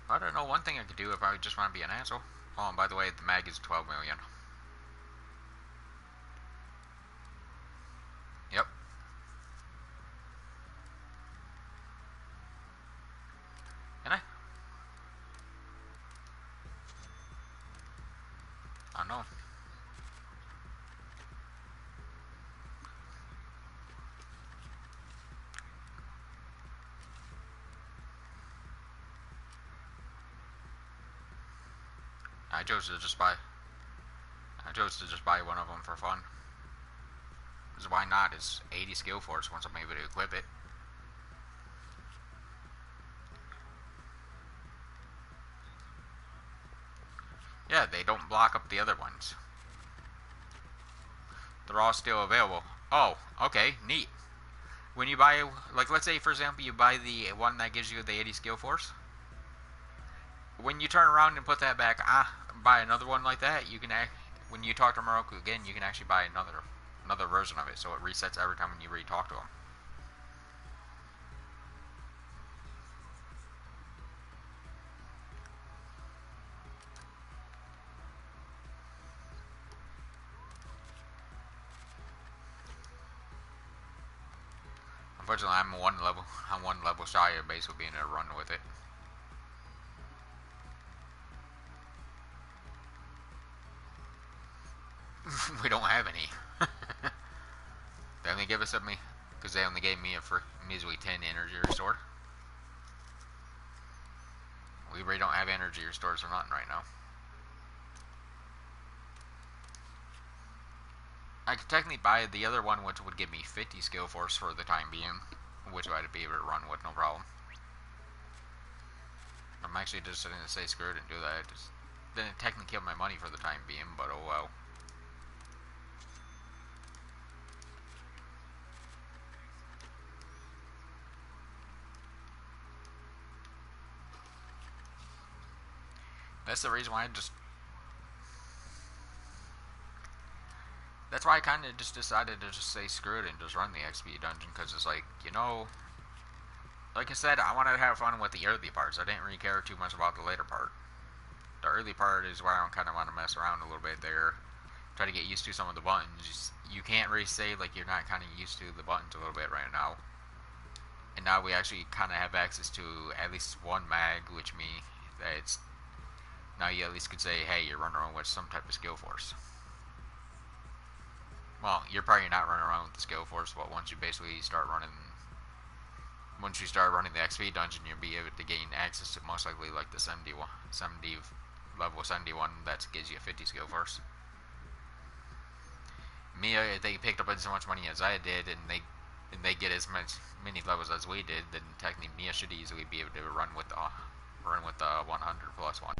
I don't know, one thing I could do if I just want to be an asshole. Oh, and by the way, the mag is 12 million. Yep. And I know. I chose to just buy one of them for fun. Because why not? It's 80 skill force once I'm able to equip it. Yeah, they don't block up the other ones. They're all still available. Oh, okay, neat. When you buy, like, let's say, for example, you buy the one that gives you the 80 skill force. When you turn around and put that back, buy another one like that, you can, when you talk to Moroku again, you can actually buy another version of it, so it resets every time when you re-talk to him. Unfortunately, I'm one level shy of basically being able to run with it. We don't have any. They only give us me because they only gave me a measly 10 energy restored. We really don't have energy restores or nothing right now. I could technically buy the other one, which would give me 50 skill force for the time being, which I'd be able to run with no problem. I'm actually just going to say screw it and do that. Then it technically killed my money for the time being, but oh well. That's the reason why that's why I kind of just decided to just say screw it and just run the XP dungeon, because it's like, you know, like I said, I wanted to have fun with the early parts. I didn't really care too much about the later part. The early part is where I kind of want to mess around a little bit there, try to get used to some of the buttons. You can't really say like you're not kind of used to the buttons a little bit right now. And now we actually kind of have access to at least one mag, which means that it's now you at least could say, hey, you're running around with some type of skill force. Well, you're probably not running around with the skill force, but once you start running the XP dungeon, you'll be able to gain access to most likely like the 70 level 71 that gives you a 50 skill force. Mia, if they picked up so much money as I did, and they get as many levels as we did, then technically Mia should easily be able to run with the 100 plus one.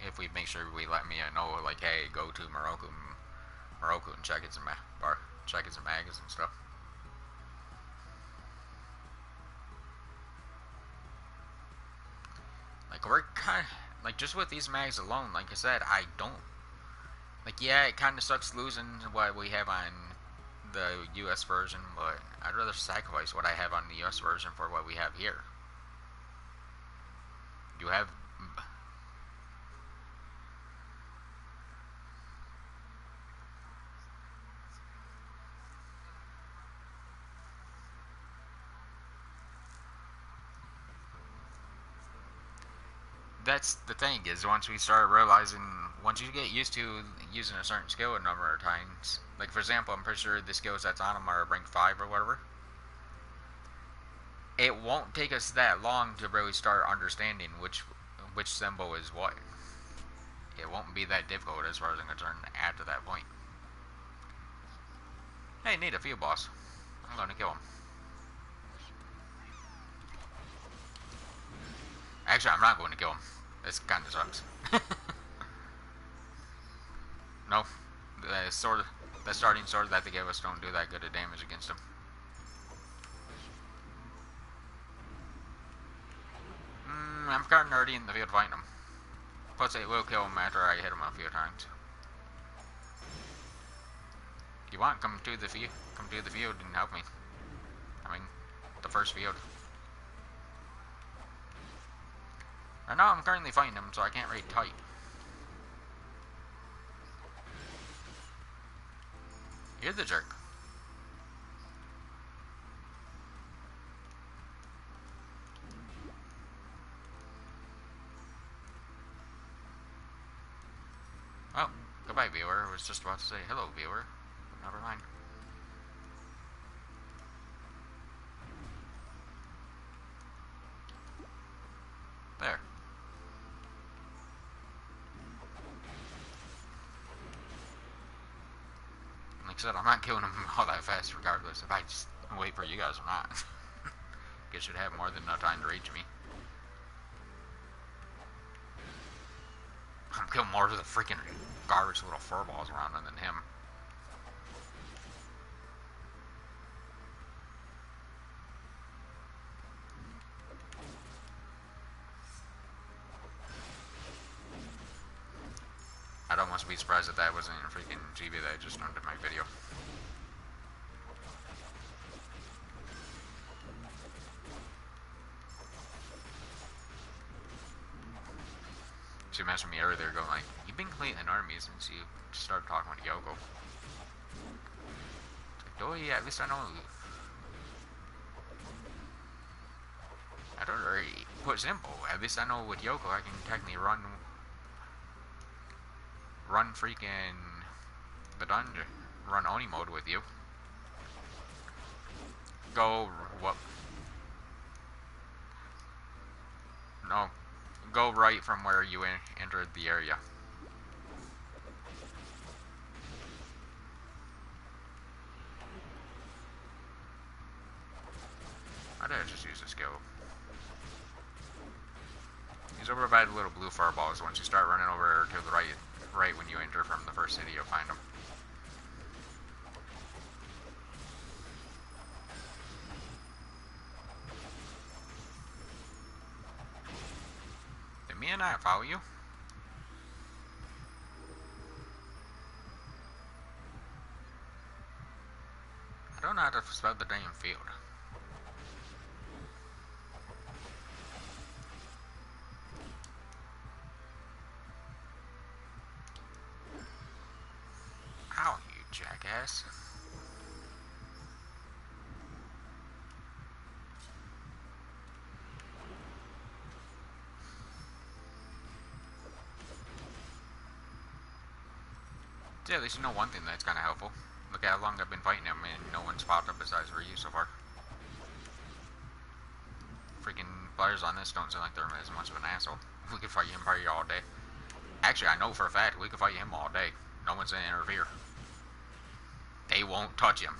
If we make sure we let Mia know, like, hey, go to Moroku and check it some mags and stuff. Like, we're kind of, like, just with these mags alone, like I said, I don't, like, yeah, it kind of sucks losing what we have on the US version, but I'd rather sacrifice what I have on the US version for what we have here. You have, that's the thing, is once you get used to using a certain skill a number of times, like for example, I'm pretty sure the skills that's on them are rank 5 or whatever, it won't take us that long to really start understanding which symbol is what. It won't be that difficult as far as I'm concerned after that point. Hey, need a field boss. I'm gonna kill him. Actually, I'm not going to kill him. This kind of sucks. No, the starting sword that they gave us don't do that good of damage against him. I'm currently already in the field fighting him. Plus, it will kill him after I hit him a few times. If you want, come to the field and help me. I mean, the first field. Right now, I'm currently fighting him, so I can't really type. You're the jerk. Oh, goodbye, viewer. I was just about to say hello, viewer. Never mind. There. Like I said, I'm not killing him all that fast regardless if I just wait for you guys or not. Because it should have more than enough time to reach me. I'm killing more of the freaking garbage little furballs around than him. I'd almost be surprised if that wasn't a freaking GB that I just done to my video. She messaged me earlier going like, you've been cleaning armies since you started talking with Yoko. Like, oh yeah, at least I know. I don't really put simple. At least I know with Yoko I can technically run freaking the dungeon, run Oni mode with you. Go what? No, go right from where you entered the area. Why did I just use a skill? He's over by the little blue fireballs. Once you start running over to the right when you enter from the first city, you'll find him. Did me and I follow you? I don't know how to spell the damn field. Ow, you jackass. Yeah, at least you know one thing that's kind of helpful. Look at how long I've been fighting him and no one's popped up besides for you so far. Freaking players on this don't seem like they're as much of an asshole. We could fight him probably all day. Actually, I know for a fact we could fight him all day. No one's gonna interfere. They won't touch him.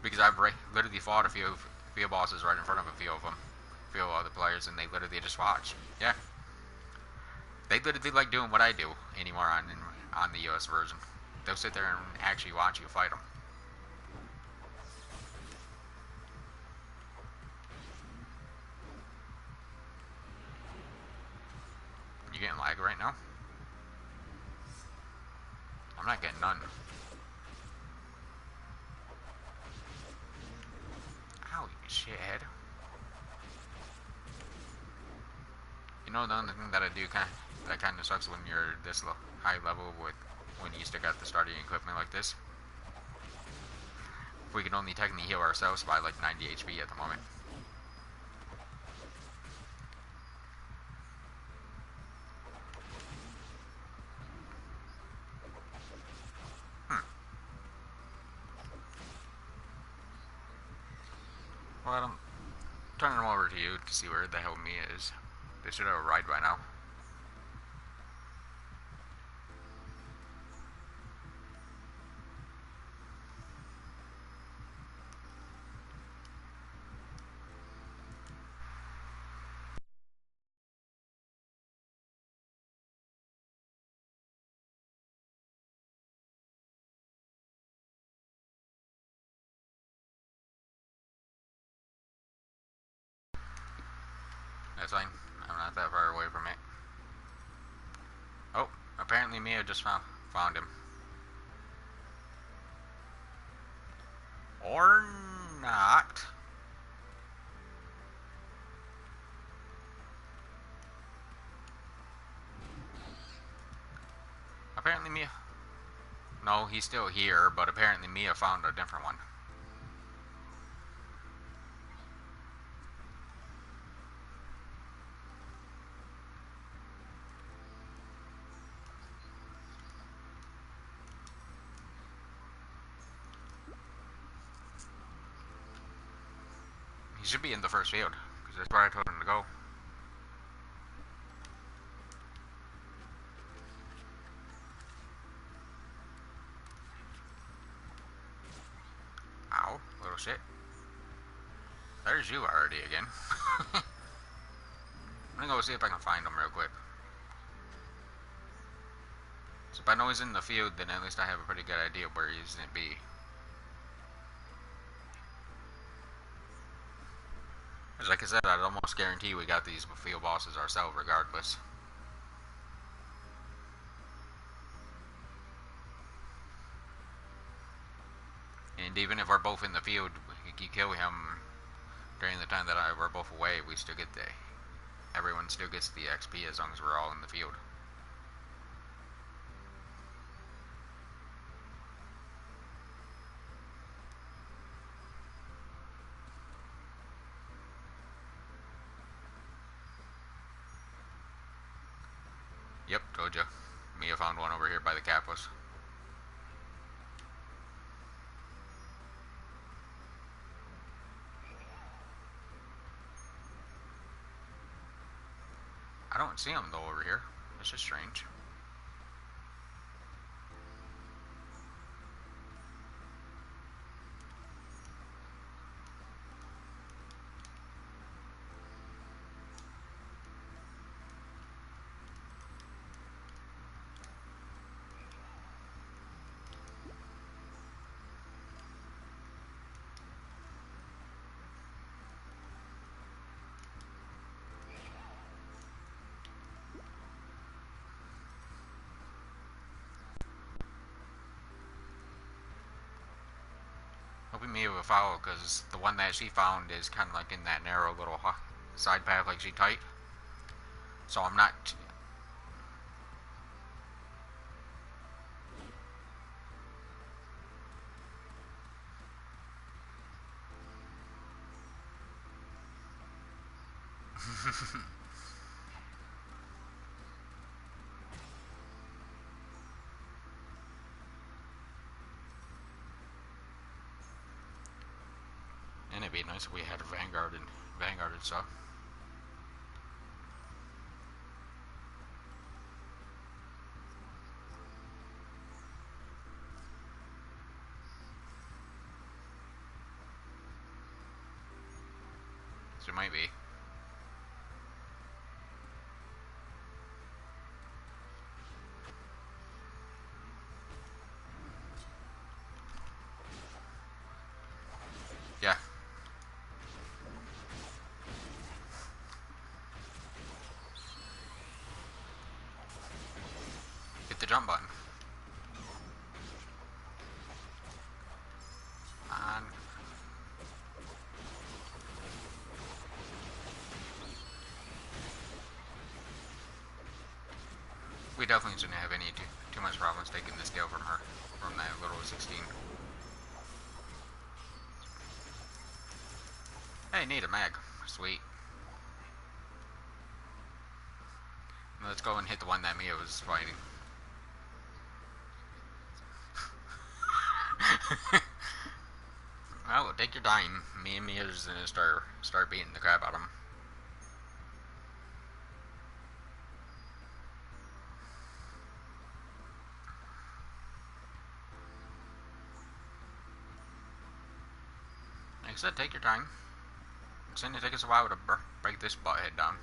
Because I've literally fought a few bosses right in front of a few of them. A few other players, and they literally just watch. Yeah. They literally like doing what I do anymore on the US version. They'll sit there and actually watch you fight them. You getting lag right now? I'm not getting none. Ow, you shithead. You know the only thing that I do that kind of sucks when you're this high level with when you stick at the starting equipment like this. We can only technically heal ourselves by like 90 HP at the moment. Well, I'm turning them over to you to see where the hell Mia is. They should have arrived by now. That's fine. I'm not that far away from it. Oh, apparently Mia just found him. Or not. Apparently Mia... No, he's still here, but apparently Mia found a different one. He should be in the first field, because that's where I told him to go. Ow, little shit. There's you already again. I'm gonna go see if I can find him real quick. So if I know he's in the field, then at least I have a pretty good idea where he's gonna be. Because like I said, I'd almost guarantee we got these field bosses ourselves regardless. And even if we're both in the field, if you kill him during the time that we're both away, we still get the... Everyone still gets the XP as long as we're all in the field. Yep, told you. Mia found one over here by the Kappas. I don't see him though over here. This is strange. Hoping Mia will follow, because the one that she found is kind of like in that narrow little side path like she tight. So I'm not... And it'd be nice if we had a Vanguard and stuff. So it might be. Yeah. Hit the jump button. On. We definitely shouldn't have any too much problems taking this deal from her, from that little 16. Hey, need a mag. Sweet. Let's go and hit the one that Mia was fighting. Well, take your time. Me and Mia's gonna start beating the crap out of him. Like I said, take your time. It's gonna take us a while to break this butthead down.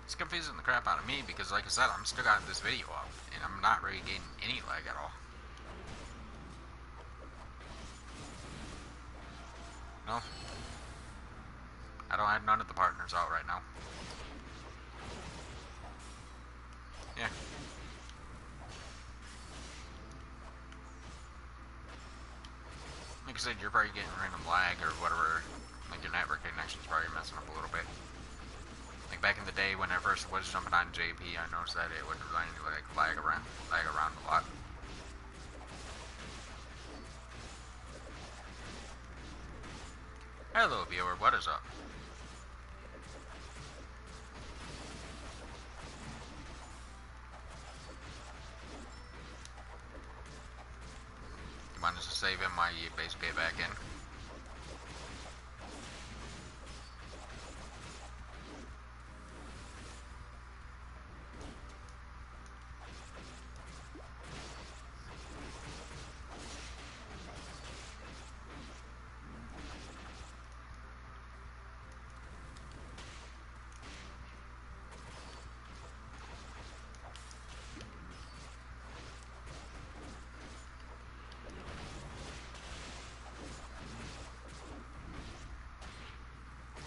It's confusing the crap out of me because, like I said, I'm still got this video up and I'm not really getting any lag at all. No. I don't have none of the partners out right now. Yeah. Like I said, you're probably getting random lag or whatever. Like your network connection's probably messing up a little bit. Like back in the day when I first was jumping on JP, I noticed that it would like lag around a lot. Hello viewer, what is up? You want us to save him while you basically get back in?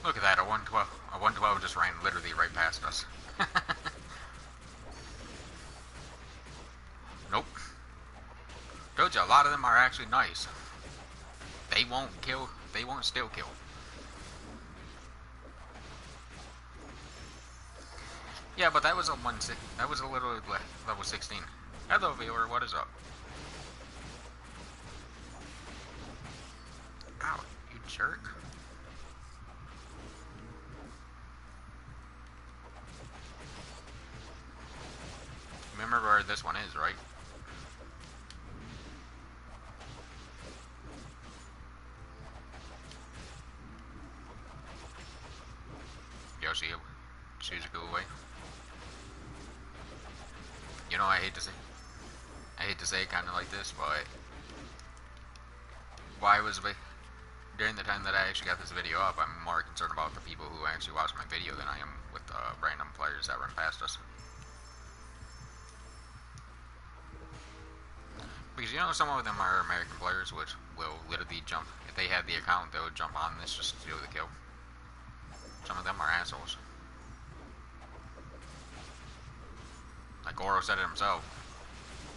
Look at that, a 112. A 112 just ran literally right past us. Nope. Told you, a lot of them are actually nice. They won't kill. They won't still kill. Yeah, but that was a that was a little level 16. Hello, viewer. What is up? Ow, you jerk. Remember where this one is, right? Yoshi, Suzuku away. You know, I hate to say it kind of like this, but why was during the time that I actually got this video up, I'm more concerned about the people who actually watch my video than I am with random players that run past us. Because you know, some of them are American players, which will literally jump. If they had the account, they would jump on this just to do the kill. Some of them are assholes. Like Goro said it himself.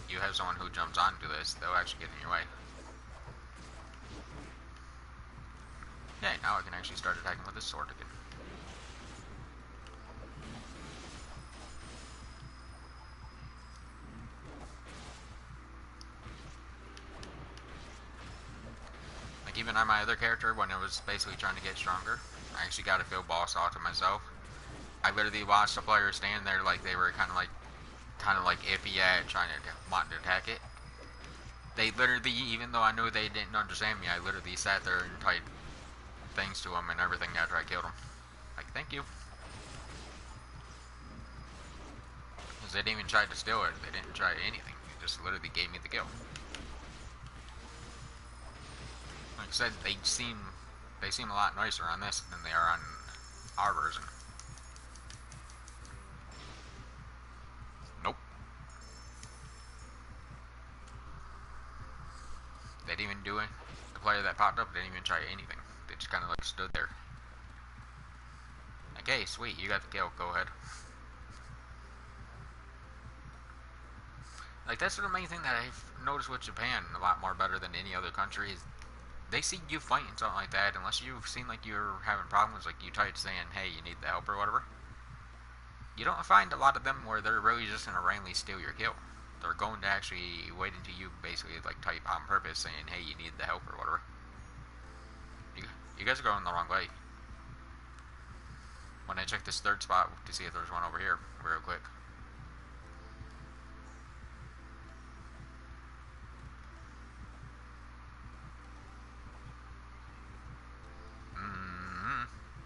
You have someone who jumps onto this, they'll actually get in your way. Yeah, now I can actually start attacking with this sword again. Like even on my other character, when I was basically trying to get stronger, I actually got a field boss all to myself. I literally watched a player stand there like they were kind of like iffy at wanting to attack it. They literally, even though I knew they didn't understand me, I literally sat there and typed things to them and everything after I killed them. Like, thank you. Because they didn't even try to steal it. They didn't try anything. They just literally gave me the kill. Like I said, they seem a lot nicer on this than they are on our version. Nope. They didn't even do it. The player that popped up didn't even try anything. They just kind of like stood there. Like, hey, sweet, you got the kill. Go ahead. Like, that's the main thing that I've noticed with Japan a lot more better than any other country is they see you fighting something like that, unless you've seen like you're having problems, like you type saying, hey, you need the help or whatever. You don't find a lot of them where they're really just gonna randomly steal your kill. They're going to actually wait until you basically like type on purpose saying, hey, you need the help or whatever. You guys are going the wrong way. When I check this third spot to see if there's one over here, real quick.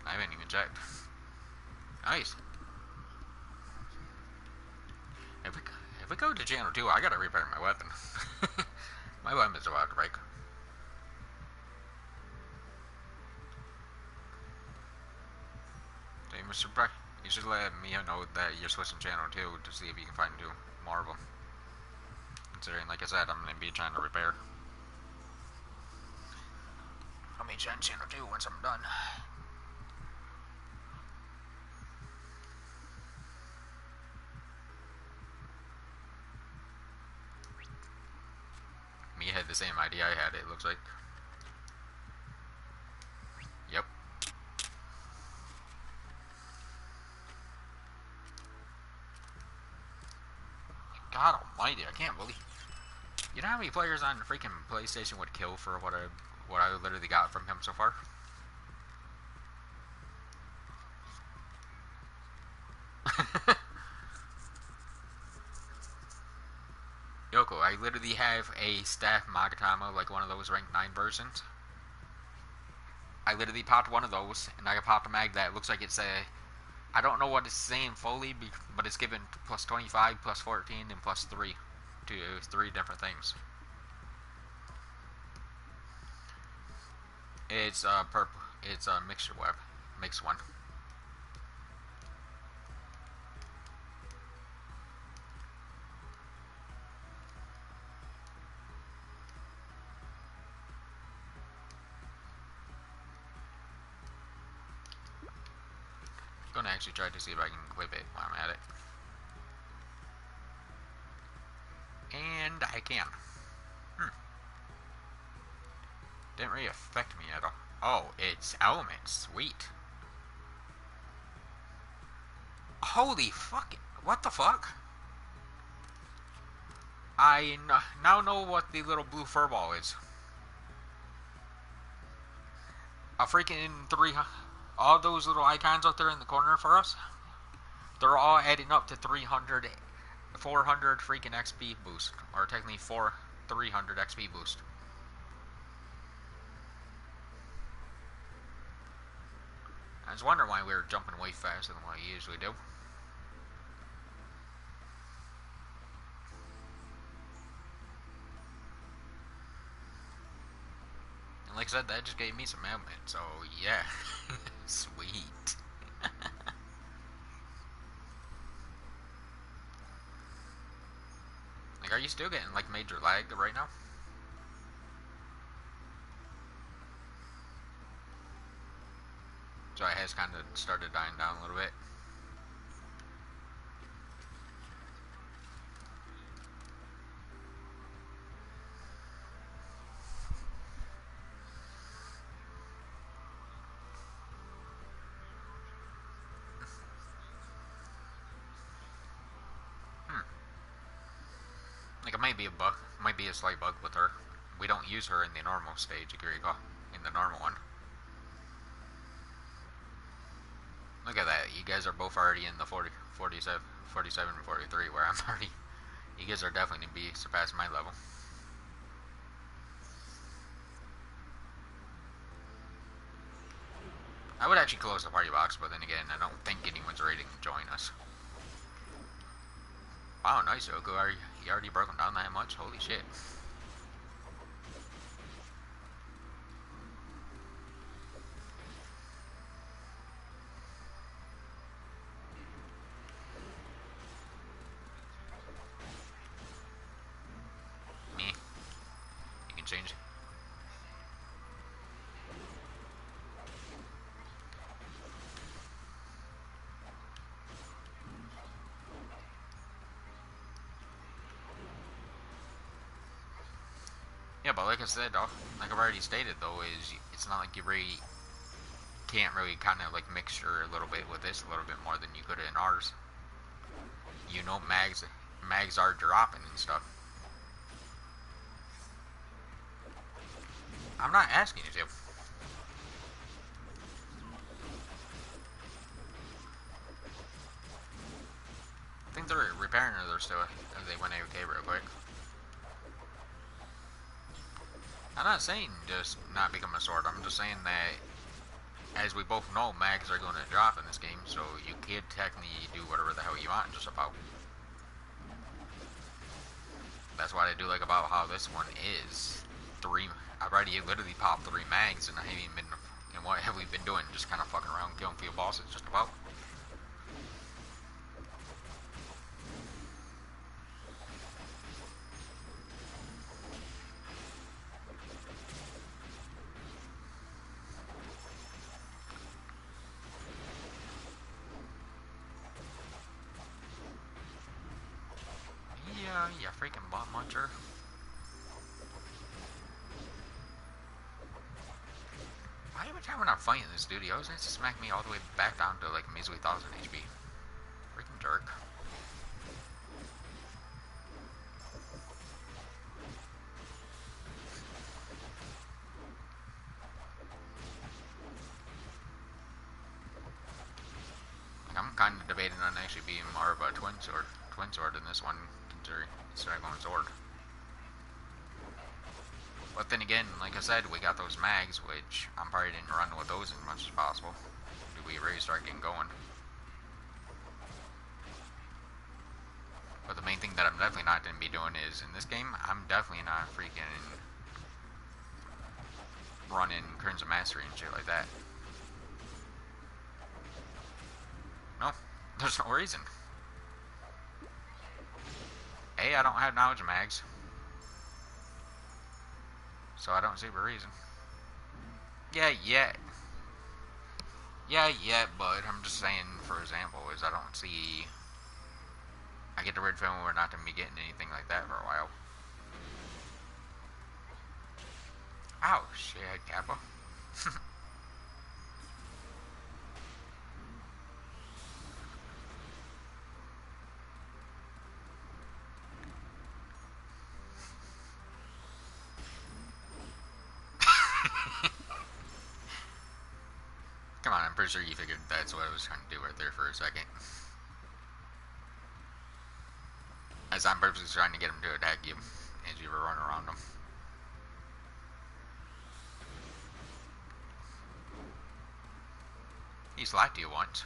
I haven't even checked. Nice. If we go to channel 2, I gotta repair my weapon. My weapon's about to break. So you should let me know that you're switching channel 2 to see if you can find more of them. Considering, like I said, I'm gonna be trying to repair. I'll meet you on channel 2 once I'm done. Me had the same idea I had, it looks like. Yep. Mighty, I can't believe. You know how many players on freaking PlayStation would kill for what I literally got from him so far? Yoko, I literally have a staff Magatama, like one of those rank 9 versions. I literally popped one of those, and I popped a mag that looks like it's a... I don't know what it's saying fully, but it's given plus 25, plus 14, and plus 3 to 3 different things. It's purple. It's a mixture web. Mixed one. Gonna actually try to see if I can clip it while I'm at it. And I can. Didn't really affect me at all. Oh, it's elements. Sweet. Holy fuck. What the fuck? I now know what the little blue furball is. A freaking all those little icons out there in the corner for us, they're all adding up to 400 freaking XP boost, or technically 300 XP boost. I was wondering why we were jumping way faster than what we usually do. And like I said, that just gave me some movement, so yeah. Sweet. Like, are you still getting like major lag right now? So it has kind of started dying down a little bit. Like, it might be a bug, might be a slight bug with her. We don't use her in the normal stage, Agrigo, in the normal one. Look at that, you guys are both already in the 47, 43, where I'm already... You guys are definitely going to be surpassing my level. I would actually close the party box, but then again, I don't think anyone's ready to join us. Wow, nice, Oko. You already broken down that much? Holy shit. Me. You can change it. Yeah, but like I said, like I've already stated though, is it's not like you really can't really kind of like mixture a little bit with this a little bit more than you could in ours. You know, mags are dropping and stuff. I'm not asking you to. I think they're repairing or they're still, they went AFK real quick. I'm not saying just not become a sword. I'm just saying that, as we both know, mags are going to drop in this game, so you could technically do whatever the hell you want, just about. That's what I do like about how this one is. I've already literally popped 3 mags, and I haven't even been. And what have we been doing? Just kind of fucking around, killing field bosses, just about. Yeah, freaking bot muncher. Why every time we're not fighting this dude, he always needs to smack me all the way back down to like measly 1000 HP. Freaking jerk. I'm kind of debating on actually being more of a twin sword in this one, considering instead of going sword. But then again, like I said, we got those mags, which I'm probably didn't run with those as much as possible. Do we really start getting going? But the main thing that I'm definitely not going to be doing is, in this game, I'm definitely not freaking running Crimson Mastery and shit like that. No, there's no reason. A, I don't have knowledge of mags, so I don't see the reason. Yeah, but I'm just saying, for example, is I don't see... I get the weird feeling we're not going to be getting anything like that for a while. Oh, shit, Kappa. Come on, I'm pretty sure you figured that's what I was trying to do right there for a second. As I'm purposely trying to get him to attack you as you were running around him. He slapped you once.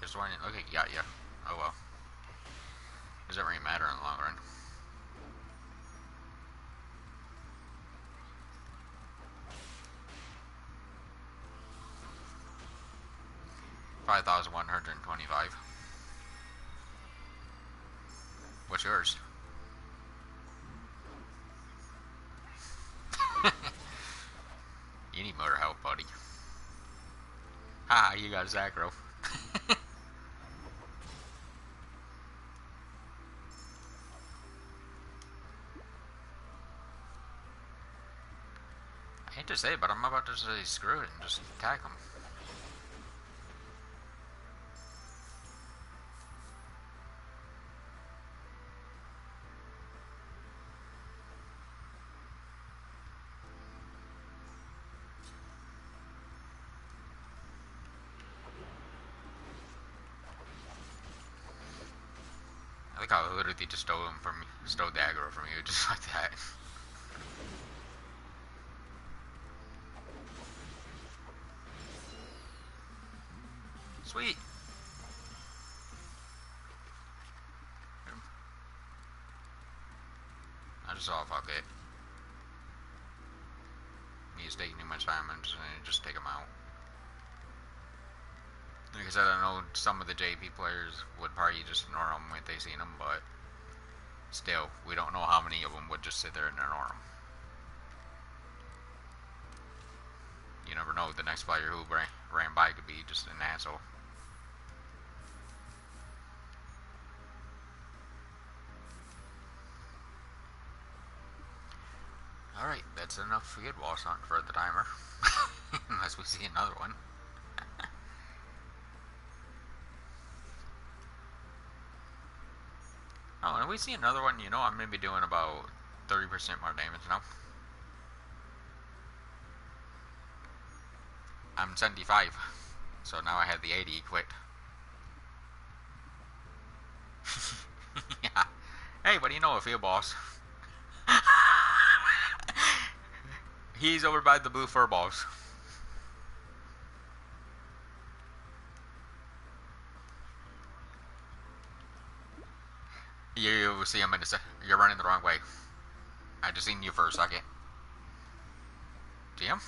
Just one. Okay, got ya. Oh well. Doesn't really matter in the long run. $5,125. What's yours? You need motor help, buddy. Haha, you got Zacro. I hate to say it, but I'm about to say screw it and just attack him. I think I literally just stole the aggro from you, just like that. Sweet. I just saw, fuck it. He's taking too much time and just take him out. Like I said, I know some of the JP players would probably just ignore them if they seen them, but still, we don't know how many of them would just sit there and ignore them. You never know, the next player who ran by could be just an asshole. Alright, that's enough field wall hunt for the timer. Unless we see another one. Oh, and if we see another one, you know I'm going to be doing about 30% more damage now. I'm 75, so now I have the 80 quit. Yeah. Hey, what do you know of field boss? He's over by the blue fur balls. You see him in a you're running the wrong way. I just seen you for a second. See him?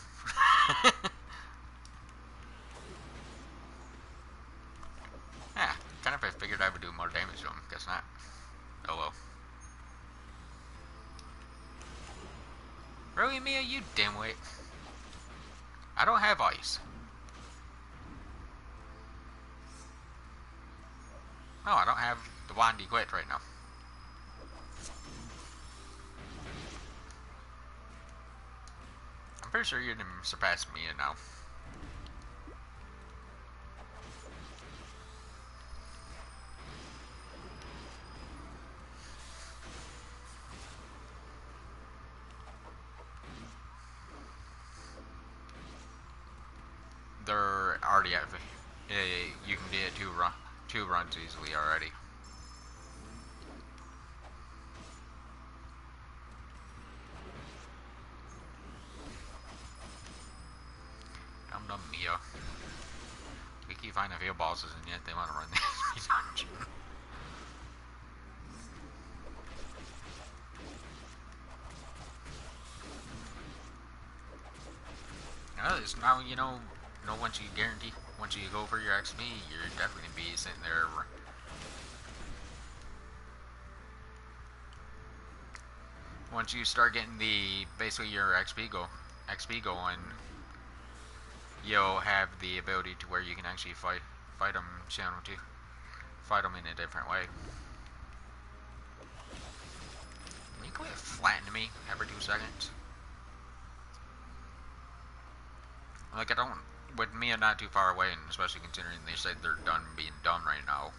Yeah, kind of I figured I would do more damage to him. Guess not. Oh well. Really, Mia, you dimwit. I don't have ice. No, I don't have the Wandy quit right now. I'm pretty sure you didn't surpass me now. They're already at. You can get two runs easily already. Dum dum Mia. We keep finding field bosses and yet they want to run this dungeon. Now you know once you go for your XP, you're definitely gonna be sitting there. Once you start getting basically your XP going, you'll have the ability to where you can actually fight them, fight them in a different way. Can you quit flattening me every 2 seconds? Like, I don't, with Mia not too far away, and especially considering they said they're done being dumb right now.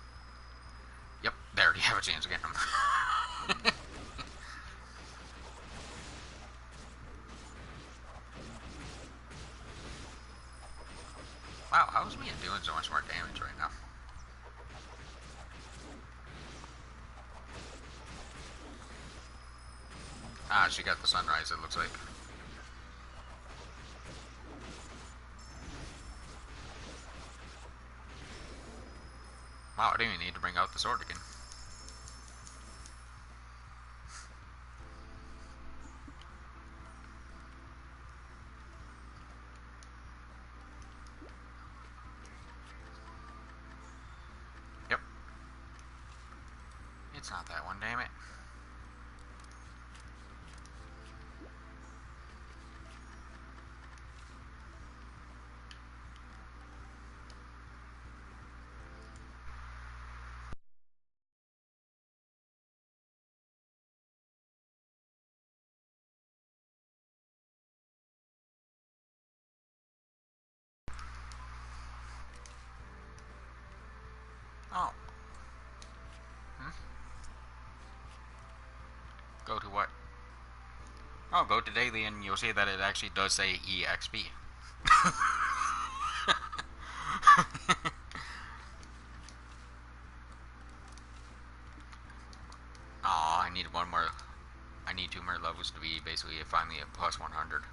Yep, they already have a chance of getting them. Wow, how is Mia doing so much more damage right now? Ah, she got the sunrise, it looks like. Wow, I didn't even need to bring out the sword again. Yep. It's not that one, damn it. Oh. Go to what? Oh, go to daily and you'll see that it actually does say EXP. Aw, I need one more. I need 2 more levels to be basically finally at plus 100.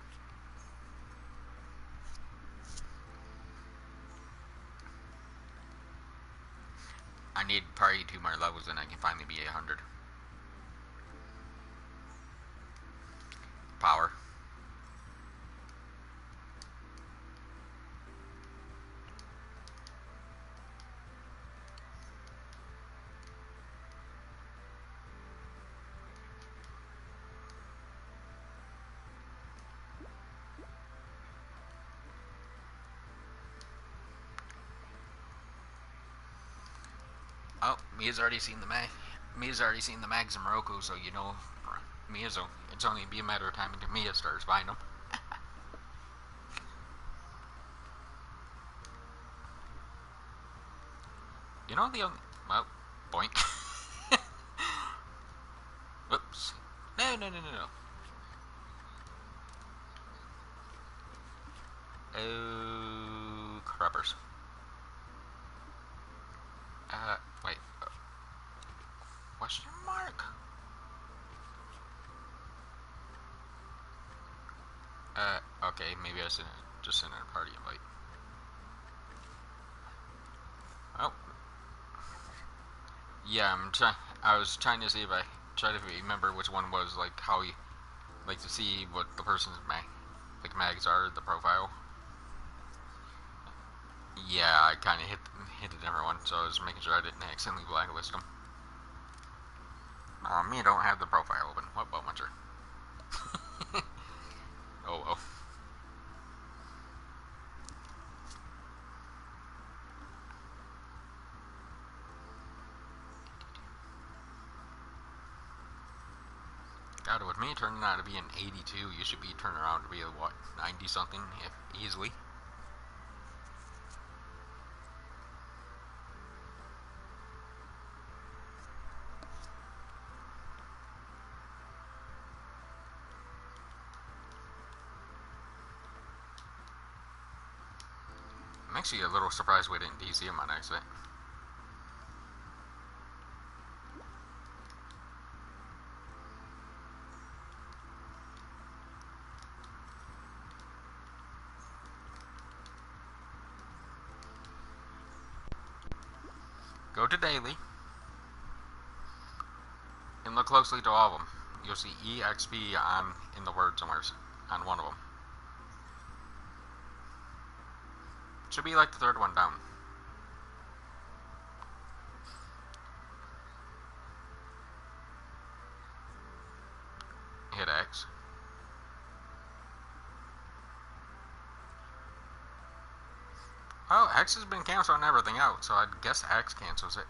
I need probably 2 more levels and I can finally be 100. Power. Oh, Mia's already seen the mags in Morocco, so you know it's only be a matter of time until Mia starts buying them. You know the only well, boink. Whoops. No. Oh, crappers. Wait. Question mark? Okay, maybe I just sent a party invite. Oh. Yeah, I was trying to see if I try to remember which one was like how you like to see what the person's mags are, the profile. Yeah, I kind of hit a different one, so I was making sure I didn't accidentally blacklist them. Me don't have the profile open. What about muncher? Oh well. God, with me turning out to be an 82, you should be turning around to be a what, 90 something, if easily. I'm actually a little surprised we didn't DC him on accident. Go to daily and look closely to all of them. You'll see EXP on in the word somewhere on one of them. Should be like the third one down. Hit X. Oh, X has been canceled on everything else, so I guess X cancels it.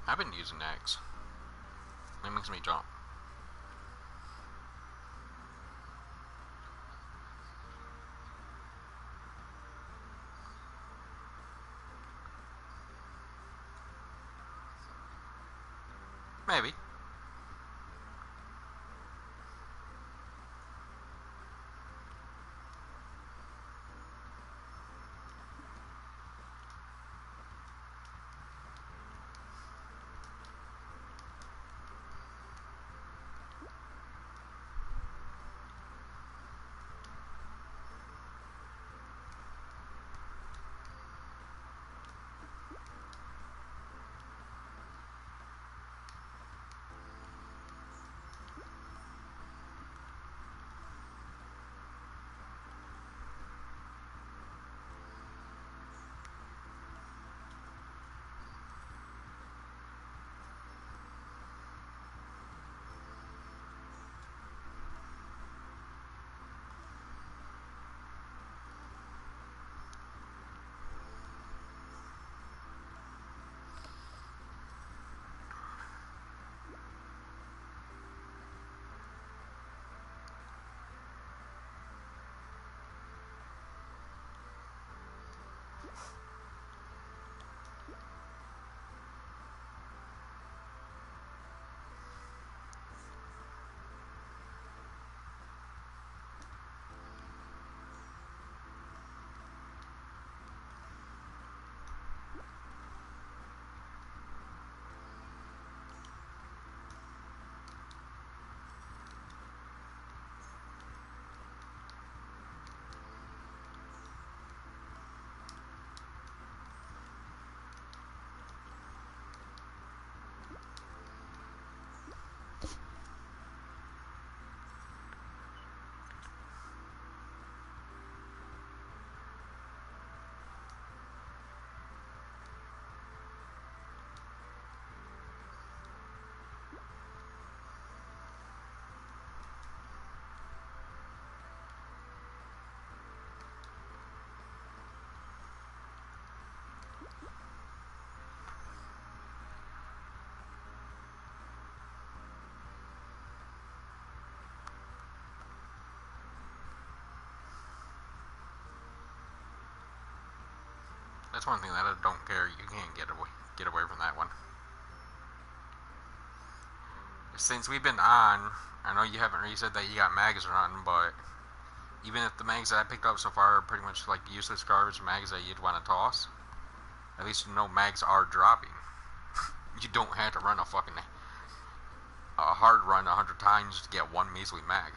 I've been using X. It makes me jump. Maybe. That's one thing that I don't care. You can't get away from that one. Since we've been on, I know you haven't really said that you got mags running, but even if the mags that I picked up so far are pretty much like useless garbage mags that you'd want to toss, at least you know mags are dropping. You don't have to run a fucking hard run 100 times to get one measly mag.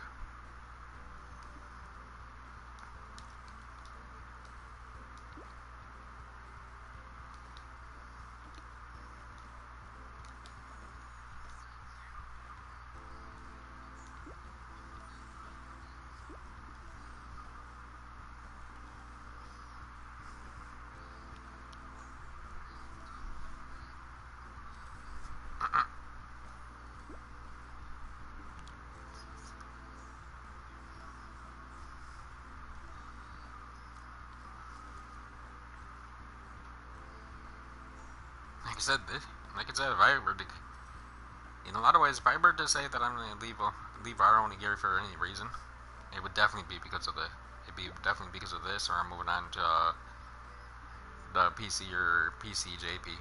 Like I said, if I were to, in a lot of ways, if I were to say that I'm going to leave our Onigiri for any reason, it would definitely be because of this, or I'm moving on to the PC or PCJP.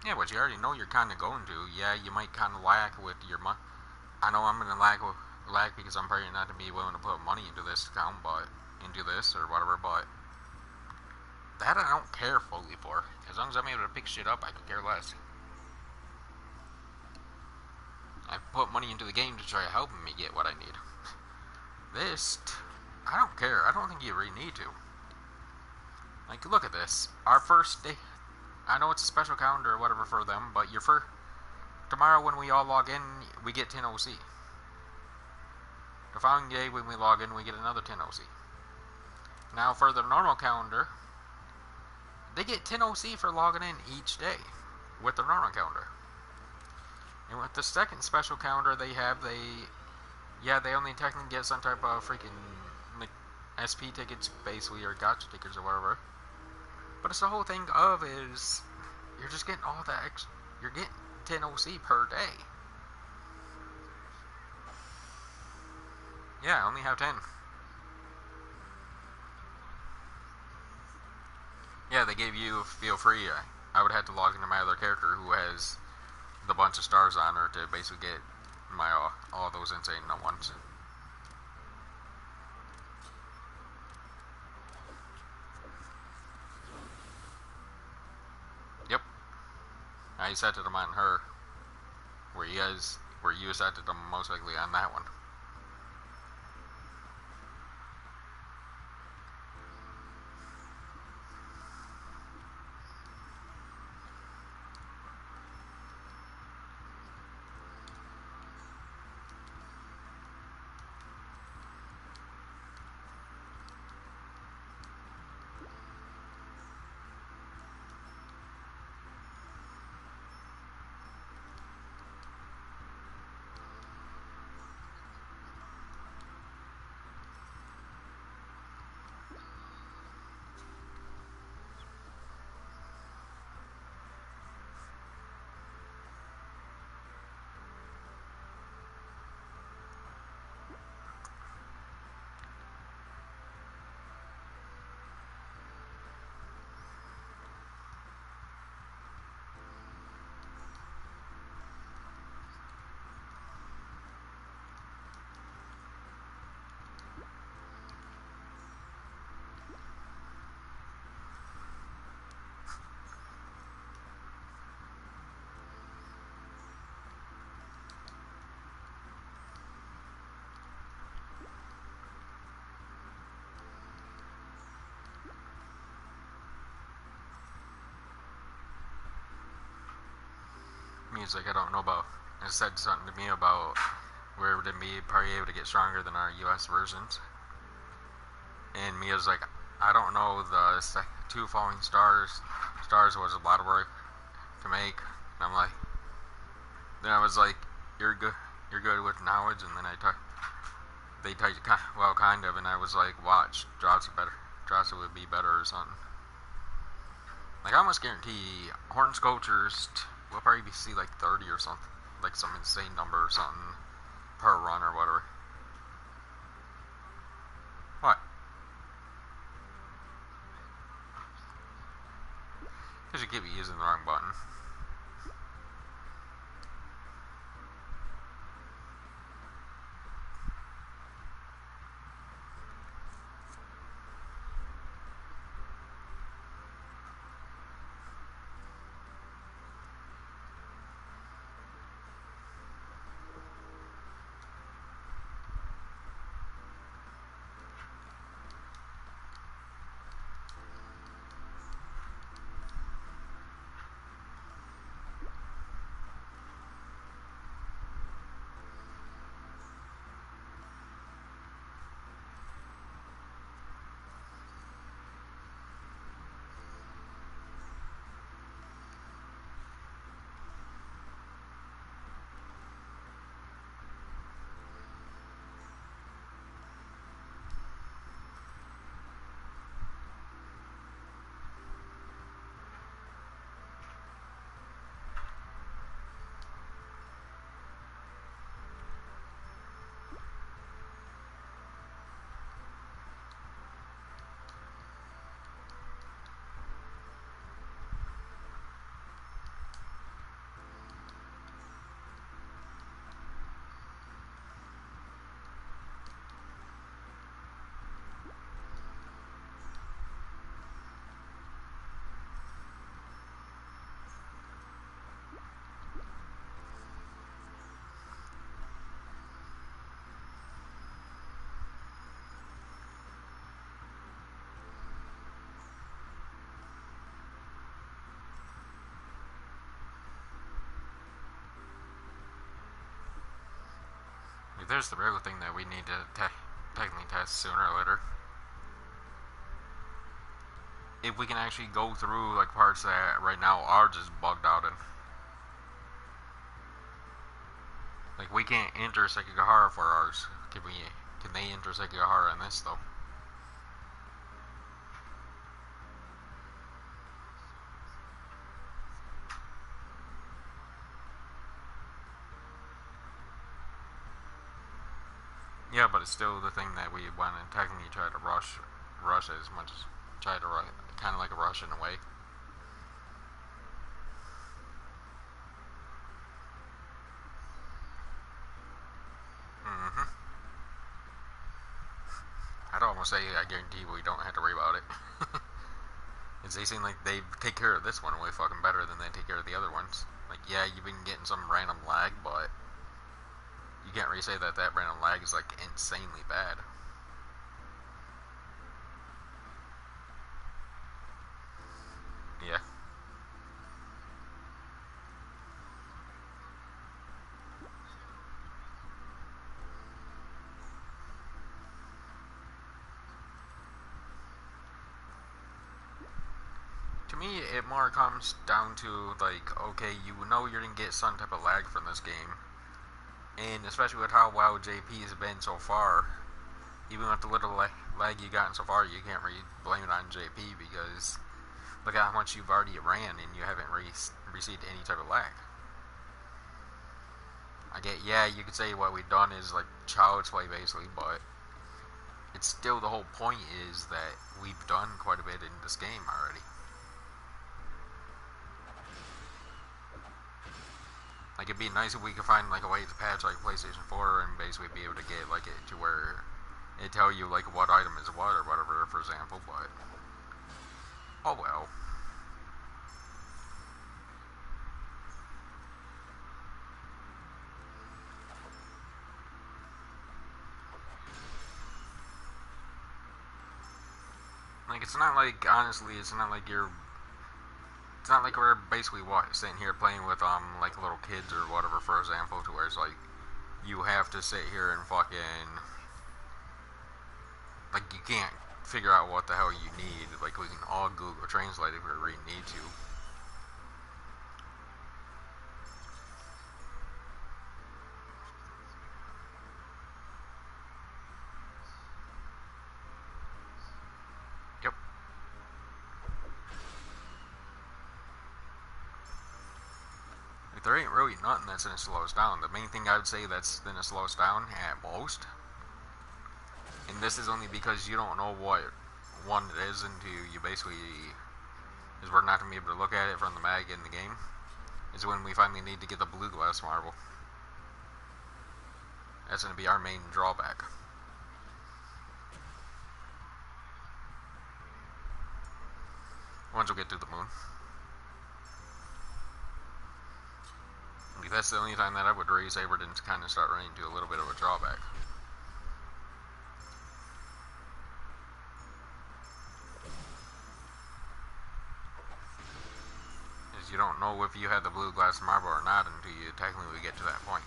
Yeah, but you already know you're kind of going to. Yeah, you might kind of lack with your money. I know I'm gonna lack because I'm probably not gonna be willing to put money into this account, but into this or whatever. But that I don't care fully for. As long as I'm able to pick shit up, I could care less. I put money into the game to try helping me get what I need. This, I don't care. I don't think you really need to. Like, look at this. Our first day. I know it's a special calendar or whatever for them, but your first tomorrow when we all log in, we get 10 OC. The following day when we log in, we get another 10 OC. Now for the normal calendar, they get 10 OC for logging in each day with the normal calendar. And with the second special calendar they have, they only technically get some type of freaking like SP tickets, basically, or gotcha tickets or whatever. But it's the whole thing of is you're just getting all that extra. You're getting 10 OC per day. Yeah, I only have 10. Yeah, they gave you feel free. I would have to log into my other character who has the bunch of stars on her to basically get my all those insane ones. Yep. I set it on her. Where you set it most likely on that one. Music I don't know about. It said something to me about where would it be probably able to get stronger than our US versions. And Mia's like, I don't know, the two falling stars was a lot of work to make. And I'm like, then I was like, you're good with knowledge. And then they typed, well, kind of, and I was like, watch, Drowsy would be better or something. Like, I almost guarantee Horn Sculptures will probably see like 30 or something, like some insane number or something per run or whatever. What? Because you keep using the wrong button. Like, there's the real thing that we need to technically test sooner or later. If we can actually go through like parts that right now are just bugged out in. Like, we can't enter Sekigahara for ours. Can they enter Sekigahara in this though? Yeah, but it's still the thing that we want to technically try to rush as much as try to kind of like a rush in a way. Mm-hmm. I'd almost say I guarantee we don't have to worry about it. They seem like they take care of this one way fucking better than they take care of the other ones. Like, yeah, you've been getting some random lag, but you can't really say that random lag is like insanely bad. Yeah. To me, it more comes down to, like, okay, you know you're gonna get some type of lag from this game. And especially with how well JP has been so far, even with the little lag you gotten so far, you can't really blame it on JP because look at how much you've already ran and you haven't received any type of lag. I get, yeah, you could say what we've done is like child's play basically, but it's still the whole point is that we've done quite a bit in this game already. Like, it'd be nice if we could find like a way to patch like PlayStation 4 and basically be able to get like it to where it tell you like what item is what or whatever, for example, but oh well. Like, it's not like, honestly, it's not like we're basically what sitting here playing with like little kids or whatever, for example, to where it's like you have to sit here and fucking like you can't figure out what the hell you need. Like, we can all Google Translate if we really need to. Yep. Like, there ain't really nothing that's gonna slow us down. The main thing I would say that's gonna slow us down at most, and this is only because you don't know what one it is until you basically, is we're not gonna be able to look at it from the mag in the game, is when we finally need to get the blue glass marble. That's gonna be our main drawback. Once we get to the moon. Like, that's the only time that I would really say we're going to kind of start running into a little bit of a drawback. Is you don't know if you had the blue glass marble or not until you technically get to that point.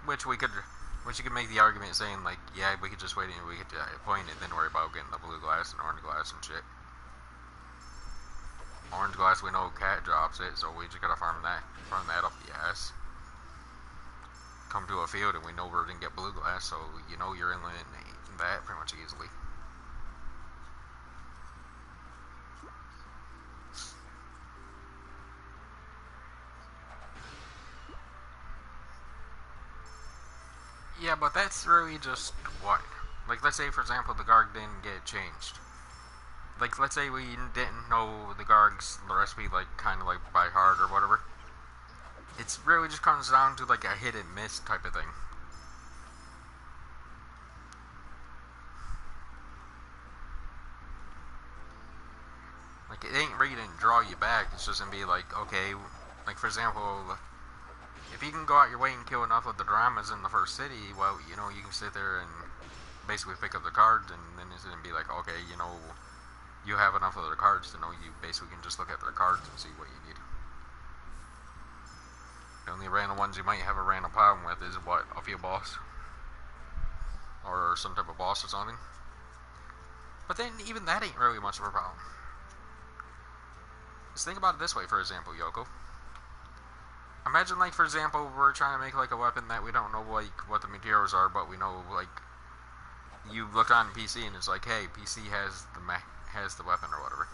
Which you could make the argument saying like, yeah, we could just wait until we get to that point and then worry about getting the blue glass and orange glass and shit. Orange glass, we know cat drops it, so we just gotta farm that up the ass. Come to a field and we know we're gonna get blue glass, so you know you're in that pretty much easily. Yeah, but that's really just what? Like, let's say, for example, the Garg didn't get changed. Like, let's say we didn't know the Garg's recipe, like, kind of like by heart or whatever. It's really just comes down to like a hit and miss type of thing. Like, it ain't really gonna draw you back. It's just gonna be like, okay, like for example, if you can go out your way and kill enough of the dramas in the first city, well, you know, you can sit there and basically pick up the cards, and then it's gonna be like, okay, you know, you have enough of the cards to know you basically can just look at their cards and see what you need. The only random ones you might have a random problem with is what, a field boss or some type of boss or something. But then even that ain't really much of a problem. Just think about it this way, for example, Yoko. Imagine, like, for example, we're trying to make, like, a weapon that we don't know, like, what the materials are, but we know, like, you look on PC and it's like, hey, PC has the weapon or whatever.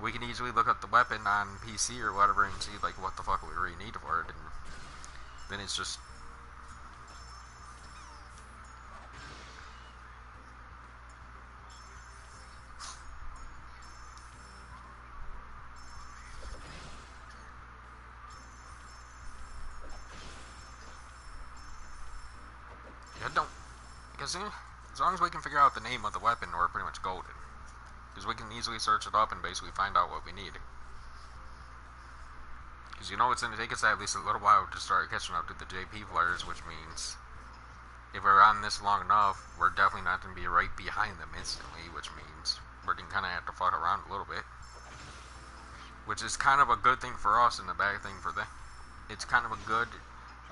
We can easily look up the weapon on PC or whatever and see, like, what the fuck we really need for it, and then it's just... Yeah, don't... Because as long as we can figure out the name of the weapon, we're pretty much golden. Because we can easily search it up and basically find out what we need. Because you know it's going to take us at least a little while to start catching up to the JP players, which means if we're on this long enough, we're definitely not going to be right behind them instantly, which means we're going to kind of have to fuck around a little bit. Which is kind of a good thing for us and a bad thing for them. It's kind of a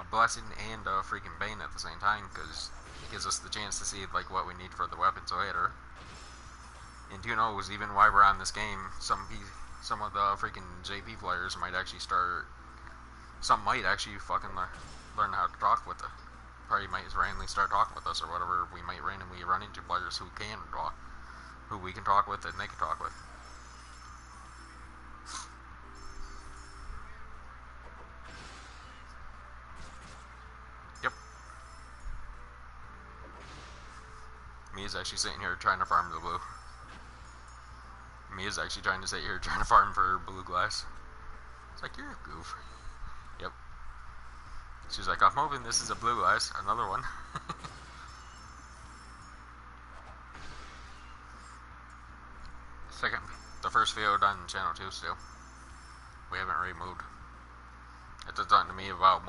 blessing and a freaking bane at the same time, because it gives us the chance to see like what we need for the weapons later. And who knows, even while we're on this game, some of the freaking JP players might actually start... Some might actually fucking learn how to talk with us. Probably might randomly start talking with us or whatever. We might randomly run into players who can talk. Who we can talk with and they can talk with. Yep. Me is actually sitting here trying to farm the blue. Me is actually trying to sit here trying to farm for blue glass. It's like, you're a goof. Yep. She's like, I'm hoping this is a blue glass. Another one. The first video done in channel 2 still. We haven't really moved. It said something to me about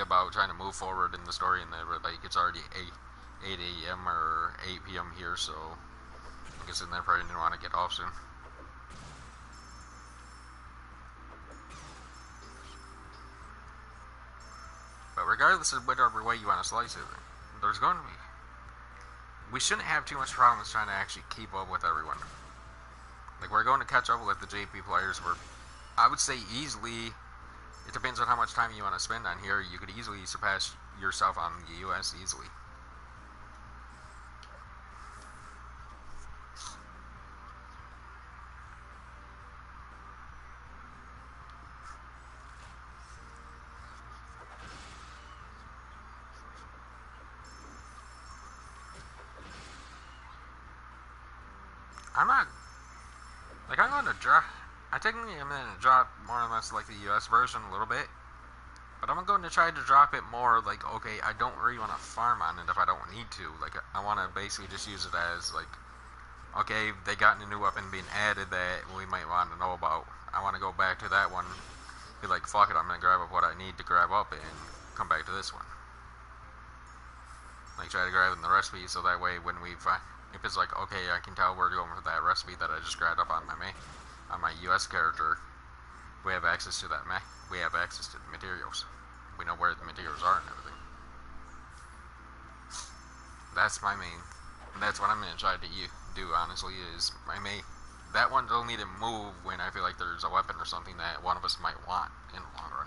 about trying to move forward in the story, and they were like, it's already 8 a.m. or 8 p.m. here, so I'm guessing they probably didn't want to get off soon. But regardless of whatever way you want to slice it, there's going to be... We shouldn't have too much problems trying to actually keep up with everyone. Like, we're going to catch up with the JP players. I would say easily, it depends on how much time you want to spend on here, you could easily surpass yourself on the US easily. I technically am going to drop more or less like the US version a little bit, but I'm going to try to drop it more like, okay, I don't really want to farm on it if I don't need to. Like, I want to basically just use it as like, okay, they got a new weapon being added that we might want to know about. I want to go back to that one, be like, fuck it, I'm going to grab up what I need to grab up and come back to this one. Like, try to grab in the recipe so that way when we find, if it's like, okay, I can tell we're going for that recipe that I just grabbed up on my US character, we have access to that we have access to the materials. We know where the materials are and everything. That's my main. That's what I'm going to try to do, honestly, is that one's only to move when I feel like there's a weapon or something that one of us might want in the long run.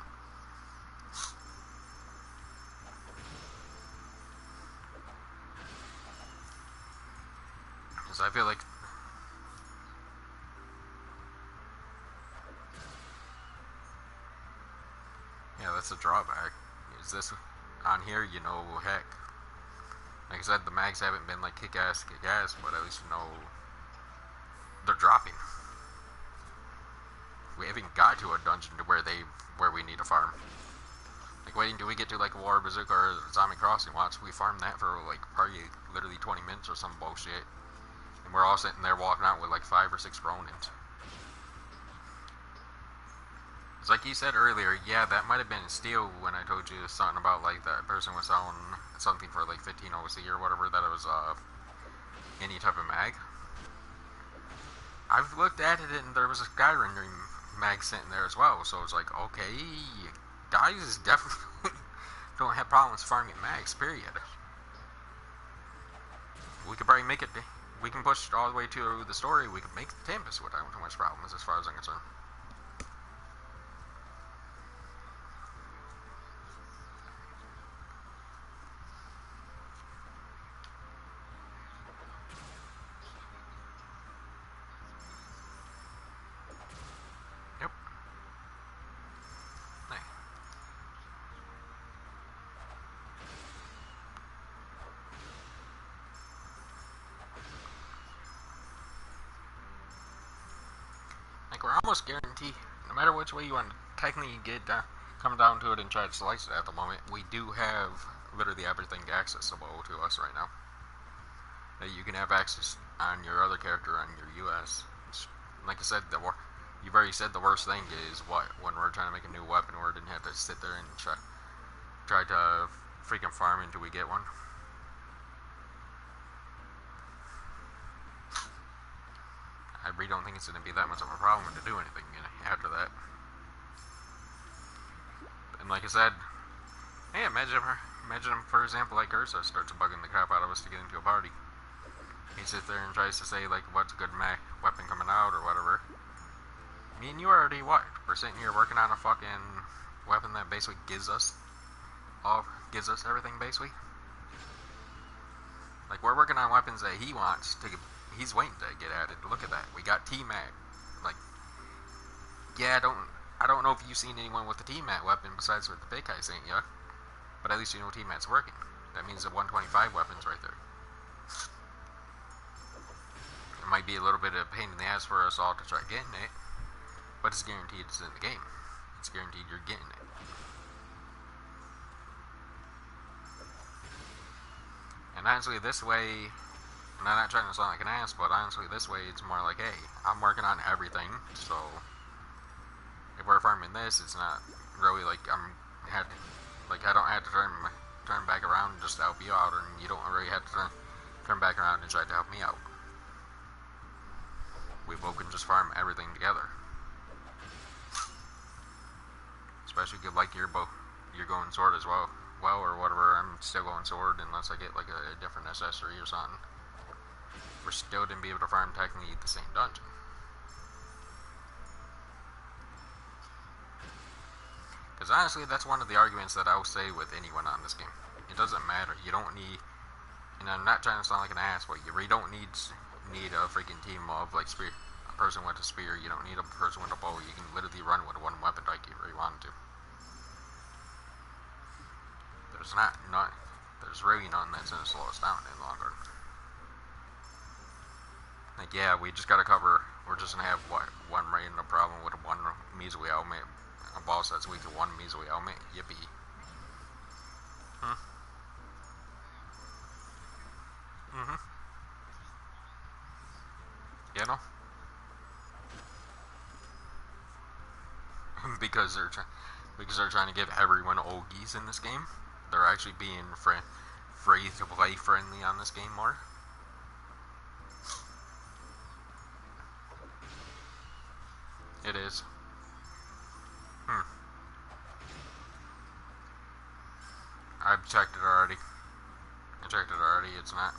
Because I feel like... Yeah, that's a drawback. Is this on here, you know, heck. Like I said, the mags haven't been like kick-ass, but at least you know they're dropping. We haven't got to a dungeon to where we need to farm. Like, waiting till we get to like War Bazooka or Zombie Crossing, watch we farm that for like probably literally 20 minutes or some bullshit. And we're all sitting there walking out with like 5 or 6 Ronins. It's like you said earlier, yeah, that might have been steel when I told you something about like that person was selling something for like 15 OC or whatever, that it was any type of mag. I've looked at it and there was a sky rendering mag sitting there as well, so it's like, okay, guys definitely don't have problems farming mags, period. We could probably make it, we can push it all the way to the story, we could make the Tempest without too much problems as far as I'm concerned. Yep. Hey. Like, we're almost guaranteed, no matter which way you want to technically get down, come down to it and try to slice it at the moment, we do have literally everything accessible to us right now. That you can have access on your other character on your US. Like I said, you've already said the worst thing is when we're trying to make a new weapon, we didn't have to sit there and try to freaking farm until we get one. I really don't think it's going to be that much of a problem to do anything after that. And like I said, hey, imagine for example, like Ursa starts bugging the crap out of us to get into a party. He sits there and tries to say, like, what's a good weapon coming out or whatever. Me and you already, what? We're sitting here working on a fucking weapon that basically gives us everything, basically. Like, we're working on weapons that he wants to, he's waiting to get added. Look at that. We got T-Mag. Like, yeah, I don't know if you've seen anyone with a T-Mag weapon besides with the big guys, ain't ya? But at least you know T-Mag's working. That means the 125 weapon's right there. It might be a little bit of a pain in the ass for us all to try getting it, but it's guaranteed it's in the game. It's guaranteed you're getting it. And honestly, this way, and I'm not trying to sound like an ass, but honestly, this way, it's more like, hey, I'm working on everything, so if we're farming this, it's not really like I don't have to turn back around just to help you out, and you don't really have to turn back around and try to help me out. We both can just farm everything together. Especially if like you're going sword as well, or whatever. I'm still going sword unless I get like a different accessory or something. We're still gonna be able to farm technically the same dungeon. Because honestly, that's one of the arguments that I'll say with anyone on this game. It doesn't matter. You don't need, and I'm not trying to sound like an ass, but you really don't need a freaking team of like spear, a person with a spear. You don't need a person with a bow. You can literally run with one weapon like you really wanted to. There's really nothing that's gonna slow us down any longer. Like, yeah, we just gotta cover. We're just gonna have one random problem with one measly element, a boss that's weak to one measly element. Yippee. You know, because they're trying to give everyone Ogies in this game. They're actually being free to play friendly on this game more. It is. I've checked it already. It's not.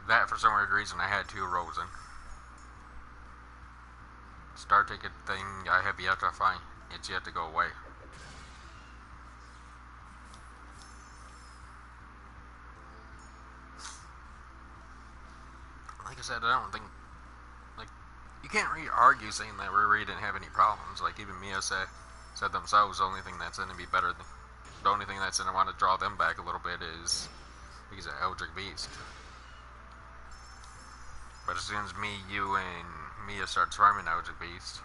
That, for some weird reason, I had 2 rows in. Star ticket thing, I have yet to find. It's yet to go away. Like I said, I don't think, like, you can't really argue saying that we really didn't have any problems. Like, even Mia said themselves, the only thing that's going to be better, the only thing that's going to want to draw them back a little bit is because of Eldritch Beast. But as soon as you and Mia starts farming Eldritch Beast,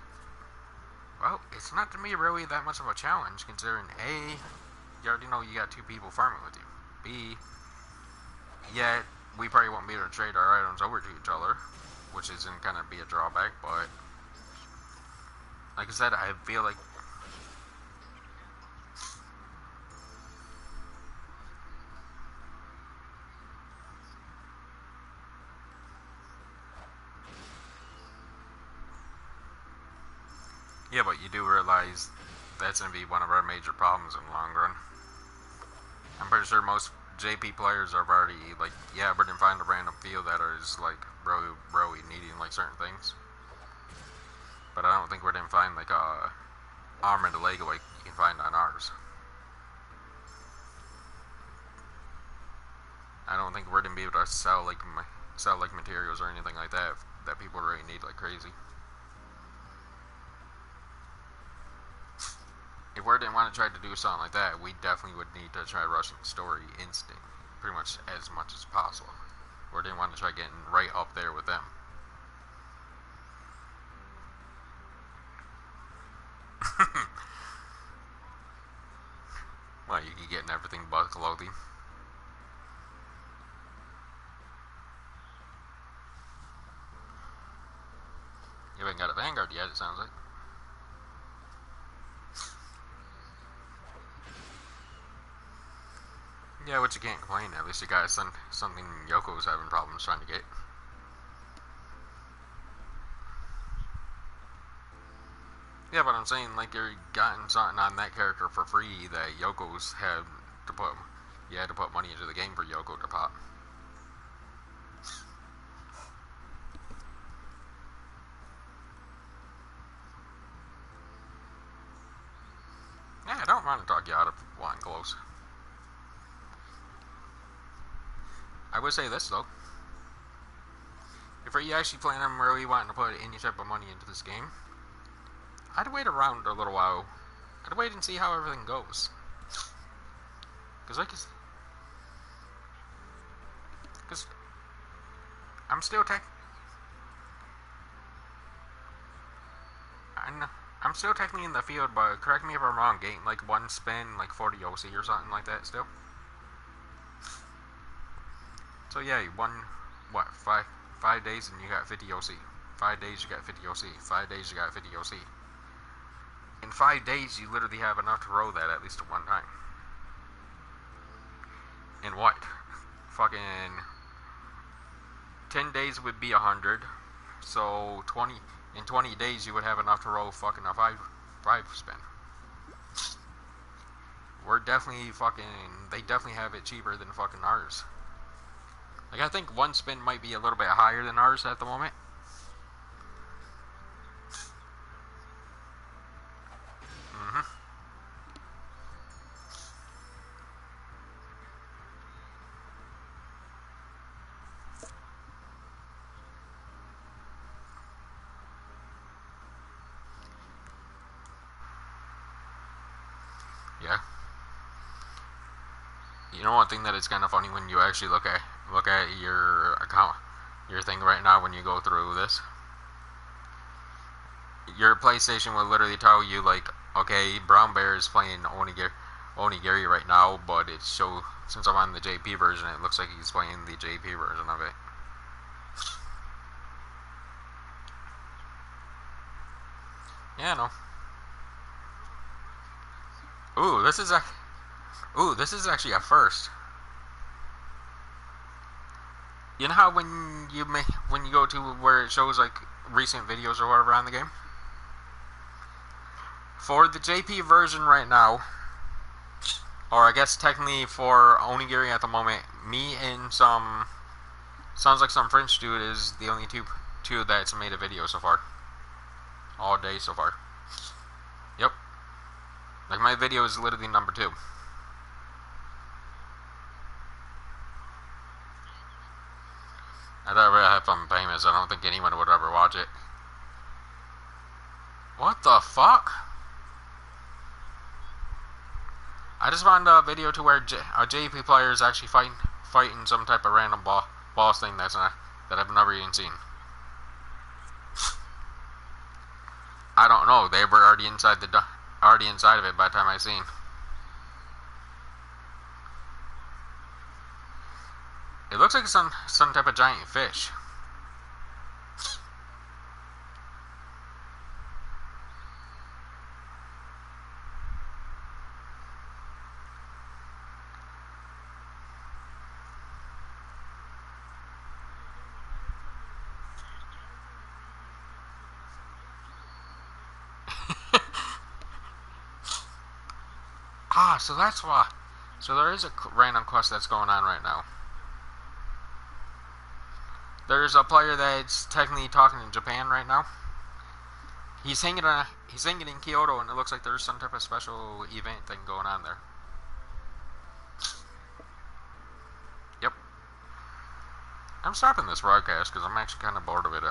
well, it's not to me really that much of a challenge, considering A, you already know you got 2 people farming with you. B, yeah, we probably won't be able to trade our items over to each other, which is going to kind of be a drawback, but like I said, I feel like Yeah, but you do realize that's going to be one of our major problems in the long run. I'm pretty sure most JP players are already like, yeah, we're gonna find a random field that is like rowy needing like certain things. But I don't think we're gonna find like a arm and a leg like you can find on ours. I don't think we're gonna be able to sell like materials or anything like that that people really need like crazy. If we didn't want to try to do something like that, we definitely would need to try rushing the story instinct pretty much as much as possible. We didn't want to try getting right up there with them. Well, you keep getting everything but clothing. You haven't got a Vanguard yet, it sounds like. Yeah, which you can't complain. At least you got something Yoko's having problems trying to get. Yeah, but I'm saying, like, you're gotten something on that character for free that Yoko's had to put. You had to put money into the game for Yoko to pop. Yeah, I don't want to talk you out of wanting close. I would say this, though. If you actually plan on really wanting to put any type of money into this game, I'd wait around a little while. I'd wait and see how everything goes. Because I'm still I'm still technically in the field, but correct me if I'm wrong, getting like one spin, like 40 OC or something like that still. So yeah, you won, what, 5 days and you got 50 OC. 5 days you got 50 OC. 5 days you got 50 OC. In 5 days you literally have enough to roll that at least at one time. In what? Fucking 10 days would be 100. So in 20 days you would have enough to roll fucking a 5 spin. They definitely have it cheaper than fucking ours. Like, I think one spin might be a little bit higher than ours at the moment. Yeah. You know, one thing that is kind of funny when you actually look at your account, your thing right now when you go through this. Your PlayStation will literally tell you like, okay, Brown Bear is playing Onigiri right now, but since I'm on the JP version, it looks like he's playing the JP version of it. Yeah, no. Ooh, this is actually a first. You know how when you go to where it shows like recent videos or whatever on the game? For the JP version right now, or I guess technically for Onigiri at the moment, me and sounds like some French dude is the only two that's made a video so far. All day so far. Yep. Like, my video is literally number 2. I thought I had fun famous. I don't think anyone would ever watch it. What the fuck? I just found a video to where a JP player is actually fighting some type of random boss thing that I've never even seen. I don't know. They were already inside of it by the time I seen. It looks like some type of giant fish. So that's why. So there is a random quest that's going on right now. There's a player that's technically talking in Japan right now. He's hanging in Kyoto, and it looks like there's some type of special event thing going on there. Yep. I'm stopping this broadcast because I'm actually kind of bored of it.